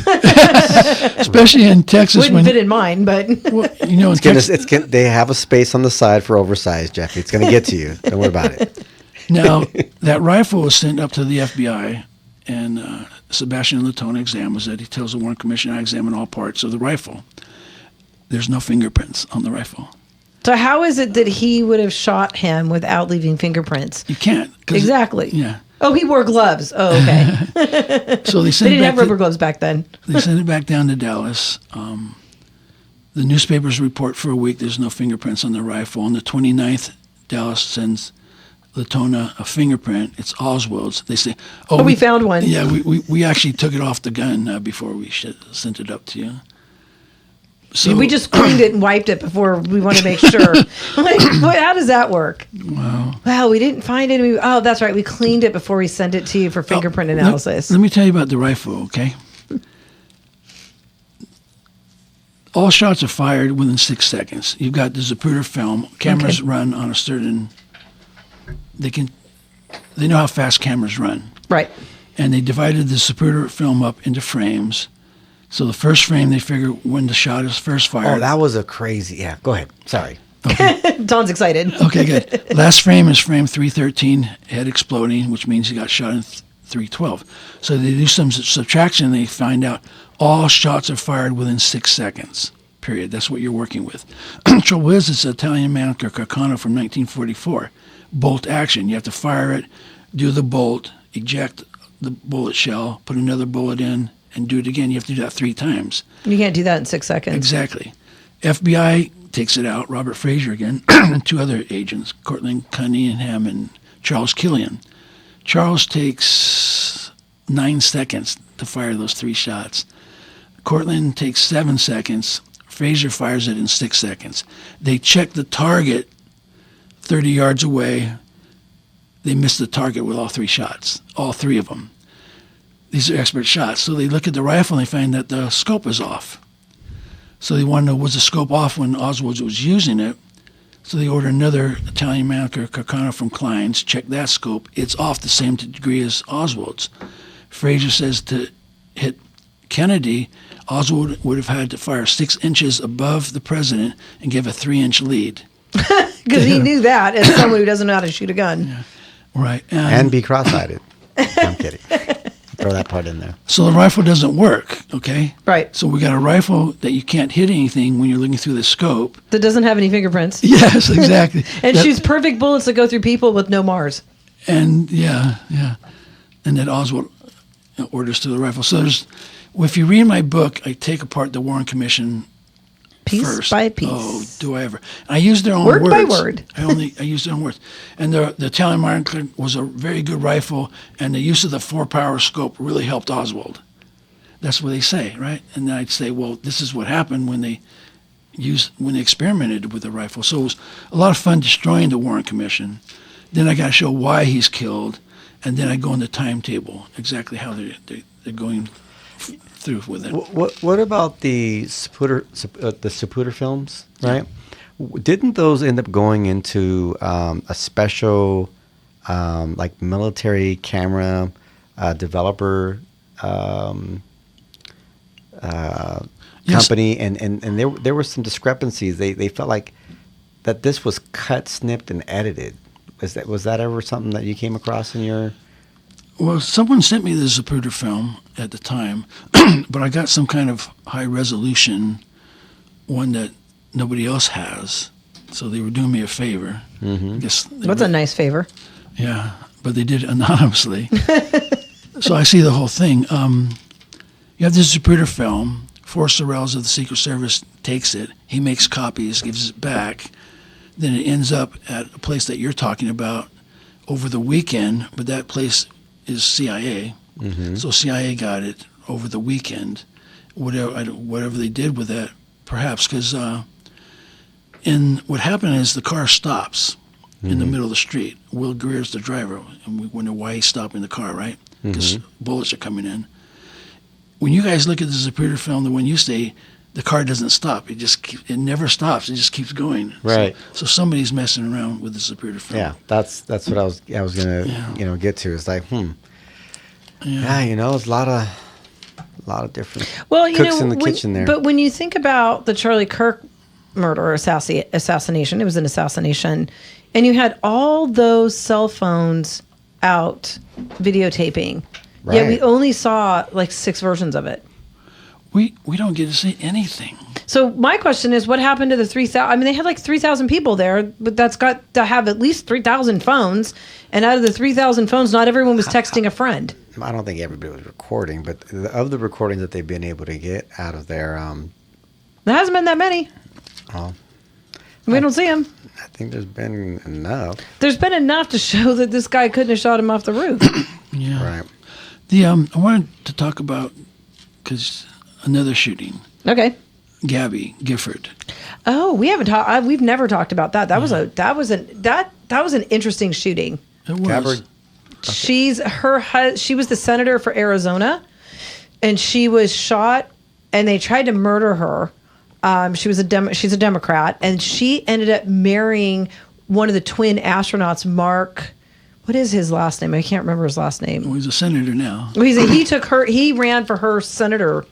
in Texas, Wouldn't fit in mine, but well, in Texas, They have a space on the side for oversized, Jeffy. It's going to get to you. Don't worry about it. now that rifle was sent up to the FBI, and Sebastian Latona examines it. He tells the Warren Commission, I examine all parts of the rifle. There's no fingerprints on the rifle. so how is it that he would have shot him without leaving fingerprints? You can't. 'Cause Exactly. Yeah. Oh, he wore gloves. Oh, okay. So they They sent didn't it have back rubber gloves back then. They sent it back down to Dallas. The newspapers report for a week there's no fingerprints on the rifle. On the 29th, Dallas sends Latona a fingerprint. It's Oswald's. They say, Oh, we found one. Yeah, we actually took it off the gun before we sent it up to you. So We just cleaned it and wiped it before we want to make sure. Like, how does that work? Wow, we didn't find it. Oh, that's right. We cleaned it before we sent it to you for fingerprint analysis. Let me tell you about the rifle, okay? All shots are fired within 6 seconds. You've got the Zapruder film. Cameras run on a certain. They know how fast cameras run, Right. and they divided the Zapruder film up into frames. So the first frame, they figure when the shot is first fired. Oh, that was a crazy. Yeah, go ahead. Sorry. Don's excited. Okay, good. Last frame is frame 313, head exploding, which means he got shot in 312. So they do some subtraction, and they find out all shots are fired within 6 seconds, period. That's what you're working with. Trouble is, it's an Italian Mannlicher Carcano from 1944. Bolt action. You have to fire it, do the bolt, eject the bullet shell, put another bullet in, and do it again. You have to do that 3 times. You can't do that in 6 seconds. Exactly. FBI takes it out, Robert Frazier again, and 2 other agents, Cortland Cunningham and Charles Killian. Charles takes 9 seconds to fire those 3 shots. Cortland takes 7 seconds. Frazier fires it in 6 seconds. They check the target 30 yards away. They miss the target with all 3 shots, all 3 of them. These are expert shots. So they look at the rifle and they find that the scope is off. So they want to know, was the scope off when Oswald was using it? So they order another Italian Mannlicher Carcano from Klein's, check that scope. It's off the same degree as Oswald's. Frazier says to hit Kennedy, Oswald would have had to fire 6 inches above the president and give a 3-inch lead. Because he knew that as someone who doesn't know how to shoot a gun. Right. And be cross-eyed. I'm kidding. Throw that part in there. So the rifle doesn't work, okay? Right. So we got a rifle that you can't hit anything when you're looking through the scope. That doesn't have any fingerprints. Yes, exactly. And shoots perfect bullets that go through people with no Mars. And yeah. And then Oswald orders to the rifle. So if you read my book, I take apart the Warren Commission piece by piece. Oh, do I ever? I used their own Word words. by word. I used their own words. And the Italian Martin was a very good rifle, and the use of the 4-power scope really helped Oswald. That's what they say, right? And then I'd say, well, this is what happened when they experimented with the rifle. So it was a lot of fun destroying the Warren Commission. Then I got to show why he's killed, and then I go in the timetable, exactly how they're going through with it. What about the Zapruder films, right? Didn't those end up going into a special like military camera developer company, and there were some discrepancies. They felt like that this was cut, snipped, and edited. Was that ever something that you came across in your? Well, someone sent me the Zapruder film at the time, but I got some kind of high resolution one that nobody else has. So they were doing me a favor. Mm-hmm. I guess That's a nice favor. Yeah, but they did it anonymously. So I see the whole thing. You have this Zapruder film. Forrest Sorrells of the Secret Service takes it. He makes copies, gives it back. Then it ends up at a place that you're talking about over the weekend, but that place is CIA. Mm-hmm. So CIA got it over the weekend. Whatever they did with that, perhaps, because what happened is the car stops in the middle of the street. Will Greer's the driver, and we wonder why he's stopping the car, right? Because bullets are coming in. When you guys look at the Zapruder film, the one you say, the car doesn't stop. It never stops. It just keeps going. Right. So somebody's messing around with the Zapruder film. Yeah, that's what I was gonna get to. It's like, yeah, it's a lot of different cooks in the kitchen there. But when you think about the Charlie Kirk murder or assassination, it was an assassination, and you had all those cell phones out videotaping. Right. Yeah, we only saw like 6 versions of it. We don't get to see anything. So my question is, what happened to the 3,000? I mean, they had like 3,000 people there, but that's got to have at least 3,000 phones. And out of the 3,000 phones, not everyone was texting a friend. I don't think everybody was recording, but of the recordings that they've been able to get out of there, There hasn't been that many. Oh, We don't see them. I think there's been enough. There's been enough to show that this guy couldn't have shot him off the roof. Yeah. Right. I wanted to talk about another shooting. Okay. Gabby Gifford. Oh, we haven't talked. We've never talked about that. That was an interesting shooting. It was. Gabbard. She was the senator for Arizona, and she was shot, and they tried to murder her. She's a Democrat, and she ended up marrying one of the twin astronauts, Mark. What is his last name? I can't remember his last name. Well, he's a senator now. Well, he ran for her senator.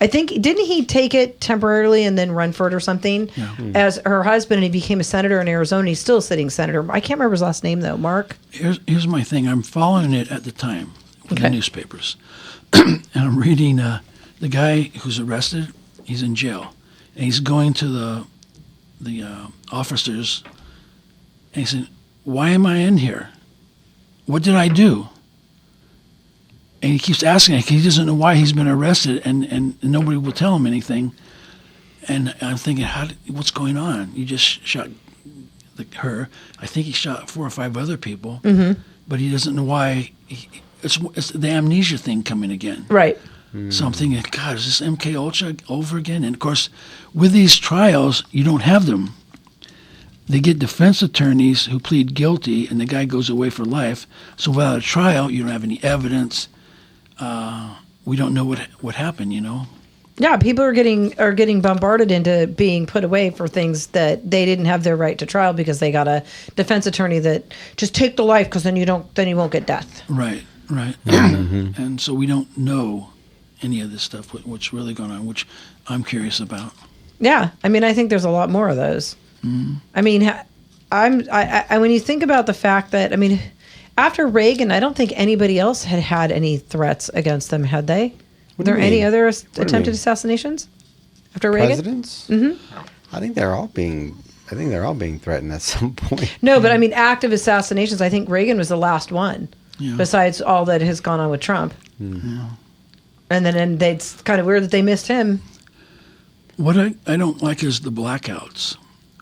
I think, didn't he take it temporarily and then run for it or something? Yeah. As her husband, and he became a senator in Arizona. He's still a sitting senator. I can't remember his last name though. Mark. Here's my thing. I'm following it at the time with the newspapers, and I'm reading the guy who's arrested. He's in jail, and he's going to the officers, and he said, "Why am I in here? What did I do?" And he keeps asking it because he doesn't know why he's been arrested, and nobody will tell him anything. And I'm thinking, what's going on? You just shot her. I think he shot 4 or 5 other people, but he doesn't know why. It's the amnesia thing coming again. Right. So I'm thinking, God, is this MK Ultra over again? And of course, with these trials, you don't have them. They get defense attorneys who plead guilty, and the guy goes away for life. So without a trial, you don't have any evidence. We don't know what happened, Yeah, people are getting bombarded into being put away for things that they didn't have their right to trial because they got a defense attorney that just take the life because then you won't get death. Right. And so we don't know any of this stuff, what's really going on, which I'm curious about. Yeah, I mean, I think there's a lot more of those. I mean, I when you think about the fact that, I mean, after Reagan, I don't think anybody else had any threats against them, had they? Were there any other attempted assassinations after Reagan? Presidents? Mm-hmm. I think they're all being threatened at some point. No, but I mean, active assassinations. I think Reagan was the last one, Yeah. besides all that has gone on with Trump. Yeah. And it's kind of weird that they missed him. What I don't like is the blackouts.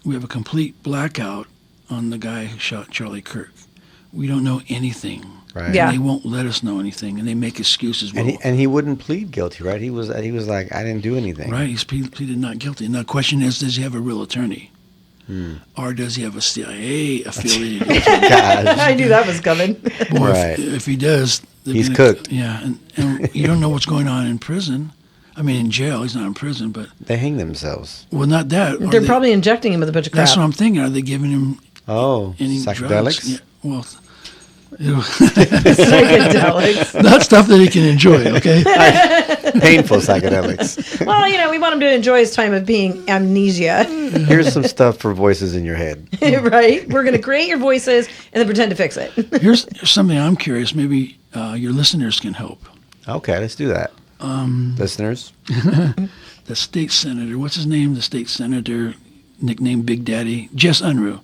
We have a complete blackout on the guy who shot Charlie Kirk. We don't know anything. Right. Yeah. And they won't let us know anything, and they make excuses. And he wouldn't plead guilty, right? He was like, I didn't do anything. Right, he's pleaded not guilty. And the question is, does he have a real attorney? Or does he have a CIA affiliated attorney? Gosh. I knew that was coming. Boy, Right. if he does, they're He's gonna- cooked. Yeah, and you don't know what's going on in prison. I mean, in jail. He's not in prison, but They hang themselves. well, not that. Are They're they- probably injecting him with a bunch of crap. That's what I'm thinking. Are they giving him Oh, any psychedelics? drugs? Yeah, well, you know, Psychedelics. not stuff that he can enjoy. Okay. Painful psychedelics. Well, we want him to enjoy his time of being amnesia, Here's some stuff for voices in your head. right? We're going to create your voices and then pretend to fix it. Here's something I'm curious. Maybe your listeners can help. Okay, let's do that. Listeners, The state senator, what's his name? The state senator, nicknamed Big Daddy, Jess Unruh.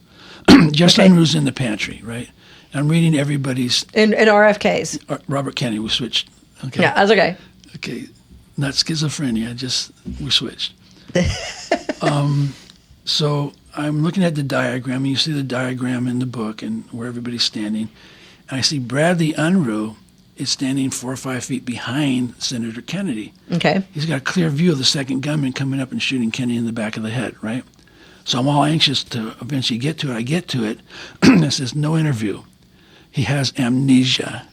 Jess Okay. Unruh's in the pantry, right? I'm reading everybody's. In RFKs. Robert Kennedy, we switched. Okay. Yeah, that's okay. Okay, not schizophrenia, just we switched. So I'm looking at the diagram, and you see the diagram in the book and where everybody's standing. And I see Bradley Unruh is standing 4 or 5 feet behind Senator Kennedy. Okay. He's got a clear view of the second gunman coming up and shooting Kennedy in the back of the head, right? So I'm all anxious to eventually get to it. I get to it. It says, no interview. He has amnesia.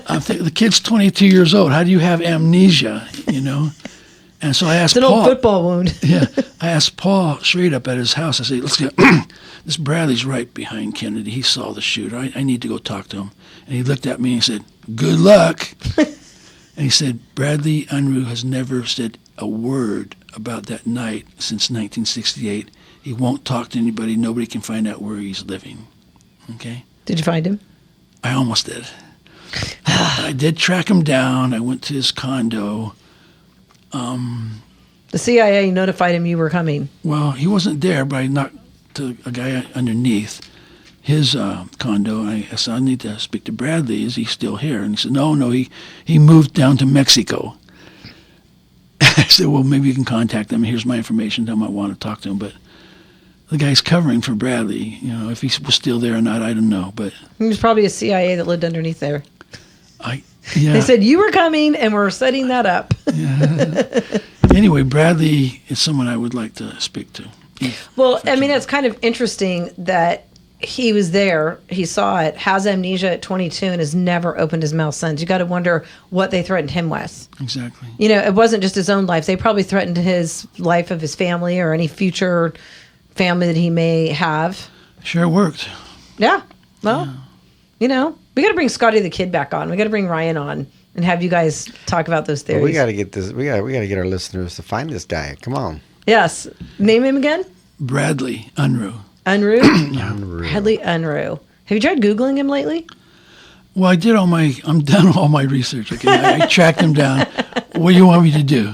I'm thinking, the kid's 22 years old. How do you have amnesia, And so I asked It's an Paul. old football wound. Yeah, I asked Paul straight up at his house. I said, let's get, this Bradley's right behind Kennedy. He saw the shooter. I need to go talk to him. And he looked at me and he said, good luck. And he said, Bradley Unruh has never said a word about that night since 1968. He won't talk to anybody. Nobody can find out where he's living. Okay? Did you find him? I almost did. I did track him down. I went to his condo. The CIA notified him you were coming. Well, he wasn't there, but I knocked to a guy underneath his condo, and I said, I need to speak to Bradley. Is he still here? And he said, no, he moved down to Mexico. I said, well, maybe you can contact him. Here's my information. Tell him I want to talk to him. But the guy's covering for Bradley. If he was still there or not, I don't know. But He was probably a CIA that lived underneath there. yeah. They said you were coming and we're setting that up. Anyway, Bradley is someone I would like to speak to. Well, I mean, it's kind of interesting that he was there, he saw it, has amnesia at 22, and has never opened his mouth since. You got to wonder what they threatened him with. Exactly. It wasn't just his own life. They probably threatened his life of his family or any future family that he may have. Sure worked. Yeah. Well, we got to bring Scotty the Kid back on. We got to bring Ryan on and have you guys talk about those theories. well, we got to get this. We got to get our listeners to find this guy. Come on, Yes. Name him again? Bradley Unruh. Unruh? Unreal. Bradley Unruh. Have you tried Googling him lately? Well, I'm done all my research. Okay, I tracked him down. What do you want me to do?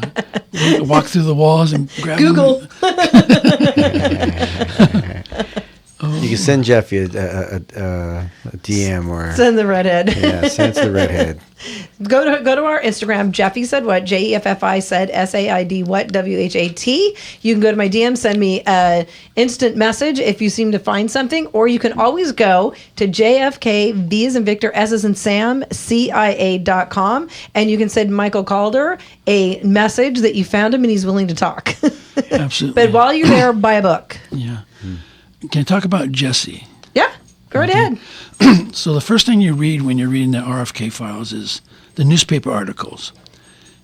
Walk through the walls and grab Google. him? You can send Jeffy a DM or Send the redhead. yeah, send it to the redhead. Go to our Instagram. Jeffy said what? JEFFI said SAID what? WHAT. You can go to my DM, send me an instant message if you seem to find something, or you can always go to JFK V as in Victor S as in Sam CIA.com, and you can send Michael Calder a message that you found him and he's willing to talk. Absolutely. But while you're there, buy a book. Yeah. Can I talk about Jesse? Yeah, go right ahead. So the first thing you read when you're reading the RFK files is the newspaper articles.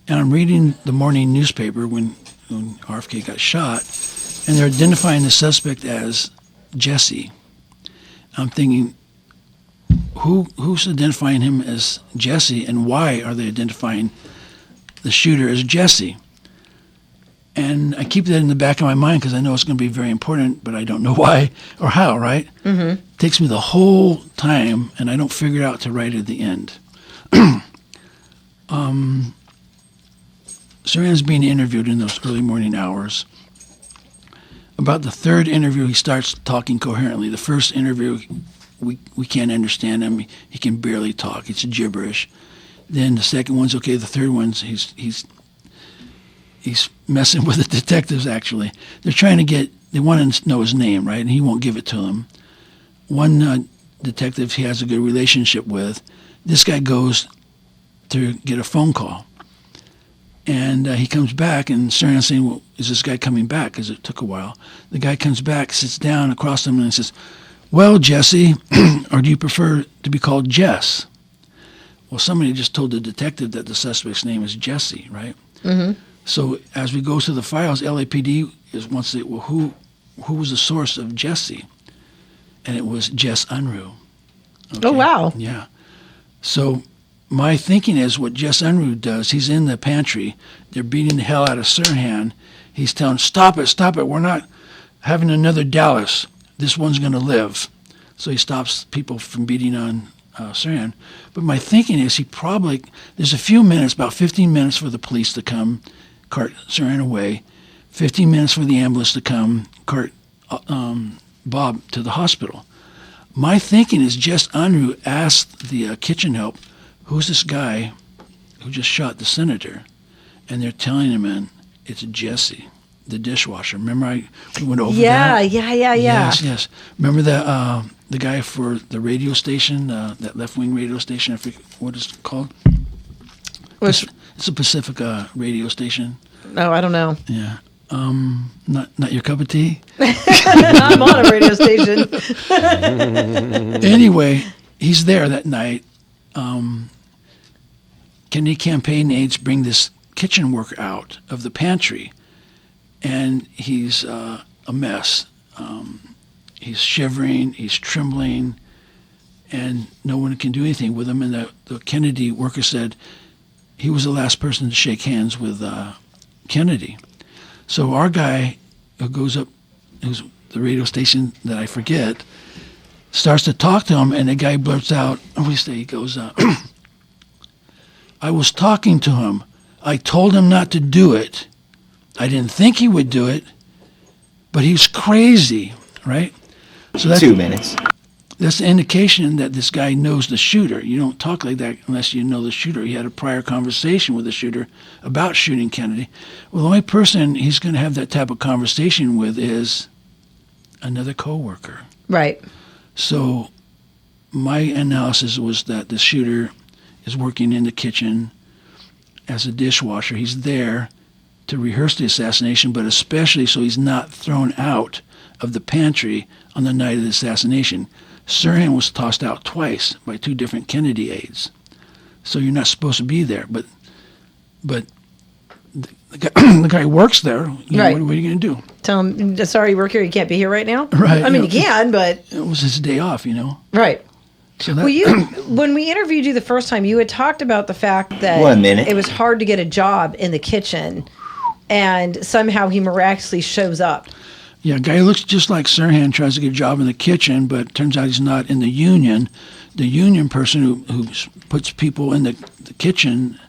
And I'm reading the morning newspaper when RFK got shot, and they're identifying the suspect as Jesse. I'm thinking, who's identifying him as Jesse, and why are they identifying the shooter as Jesse? And I keep that in the back of my mind because I know it's going to be very important, but I don't know why or how, right? Mm-hmm. Takes me the whole time, and I don't figure it out to write at the end. Saran's being interviewed in those early morning hours. About the third interview, he starts talking coherently. The first interview, we can't understand him. He can barely talk. It's gibberish. Then the second one's okay. The third one's he's he's messing with the detectives, actually. They want to know his name, right? And he won't give it to them. One detective he has a good relationship with, this guy goes to get a phone call. And he comes back, and Sirhan's saying, well, is this guy coming back? Because it took a while. The guy comes back, sits down across from him, and says, well, Jesse, or do you prefer to be called Jess? Well, somebody just told the detective that the suspect's name is Jesse, right? Mm-hmm. So as we go through the files, LAPD wants to say, well, who was the source of Jesse? And it was Jess Unruh. Okay? Oh, wow. Yeah. So my thinking is what Jess Unruh does, he's in the pantry. They're beating the hell out of Sirhan. He's telling, stop it. We're not having another Dallas. This one's going to live. So he stops people from beating on Sirhan. But my thinking is there's a few minutes, about 15 minutes for the police to come, cart Sirhan away, 15 minutes for the ambulance to come, cart Bob to the hospital. My thinking is Jess Unruh asked the kitchen help, who's this guy who just shot the senator? And they're telling him, man, it's Jesse, the dishwasher. Remember we went over that? Yeah. Yes. Remember the guy for the radio station, that left-wing radio station, I forget what it's called? It's a Pacifica radio station. Oh, I don't know. Yeah. Not your cup of tea? I'm on a radio station. Anyway, he's there that night. Kennedy campaign aides bring this kitchen worker out of the pantry, and he's a mess. He's shivering, he's trembling, and no one can do anything with him. And the Kennedy worker said he was the last person to shake hands with Kennedy. So our guy who goes up, who's the radio station that I forget, starts to talk to him, and the guy blurts out, he goes, I was talking to him. I told him not to do it. I didn't think he would do it, but he's crazy, right? So that's 2 minutes. That's an indication that this guy knows the shooter. You don't talk like that unless you know the shooter. He had a prior conversation with the shooter about shooting Kennedy. Well, the only person he's going to have that type of conversation with is another coworker. Right. So my analysis was that the shooter is working in the kitchen as a dishwasher. He's there to rehearse the assassination, but especially so he's not thrown out of the pantry on the night of the assassination. Sirhan was tossed out twice by 2 different Kennedy aides. So you're not supposed to be there. But the guy works there. Right. What are you going to do? Tell him, sorry, you work here, you can't be here right now? Right. I mean, you can, but... It was his day off, Right. So that, Well, when we interviewed you the first time, you had talked about the fact that 1 minute. it was hard to get a job in the kitchen, and somehow he miraculously shows up. Yeah, a guy who looks just like Sirhan tries to get a job in the kitchen, but turns out he's not in the union. The union person who puts people in the kitchen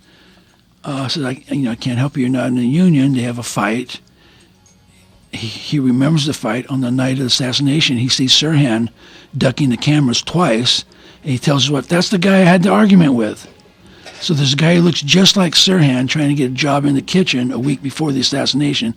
says, I can't help you. You're not in the union. They have a fight. He remembers the fight on the night of the assassination. He sees Sirhan ducking the cameras twice, and he tells his wife, that's the guy I had the argument with. So there's a guy who looks just like Sirhan trying to get a job in the kitchen a week before the assassination.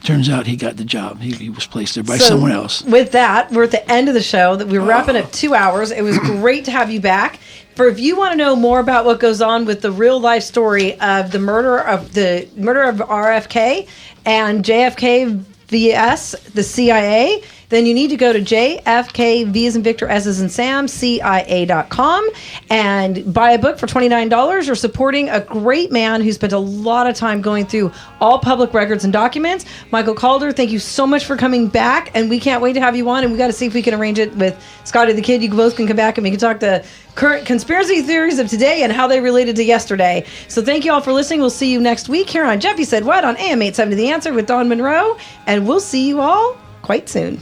Turns out he got the job. He was placed there by someone else. With that, we're at the end of the show. That we're wrapping up 2 hours. It was great to have you back. If you want to know more about what goes on with the real life story of the murder of RFK and JFK vs. the CIA, then you need to go to JFK, as in Victor, S as in Sam, CIA.com and buy a book for $29. You're supporting a great man who spent a lot of time going through all public records and documents. Michael Calder, thank you so much for coming back, and we can't wait to have you on, and we got to see if we can arrange it with Scotty the Kid. You both can come back and we can talk the current conspiracy theories of today and how they related to yesterday. So thank you all for listening. We'll see you next week here on Jeffy Said What on AM 870 The Answer with Dawn Monroe, and we'll see you all quite soon.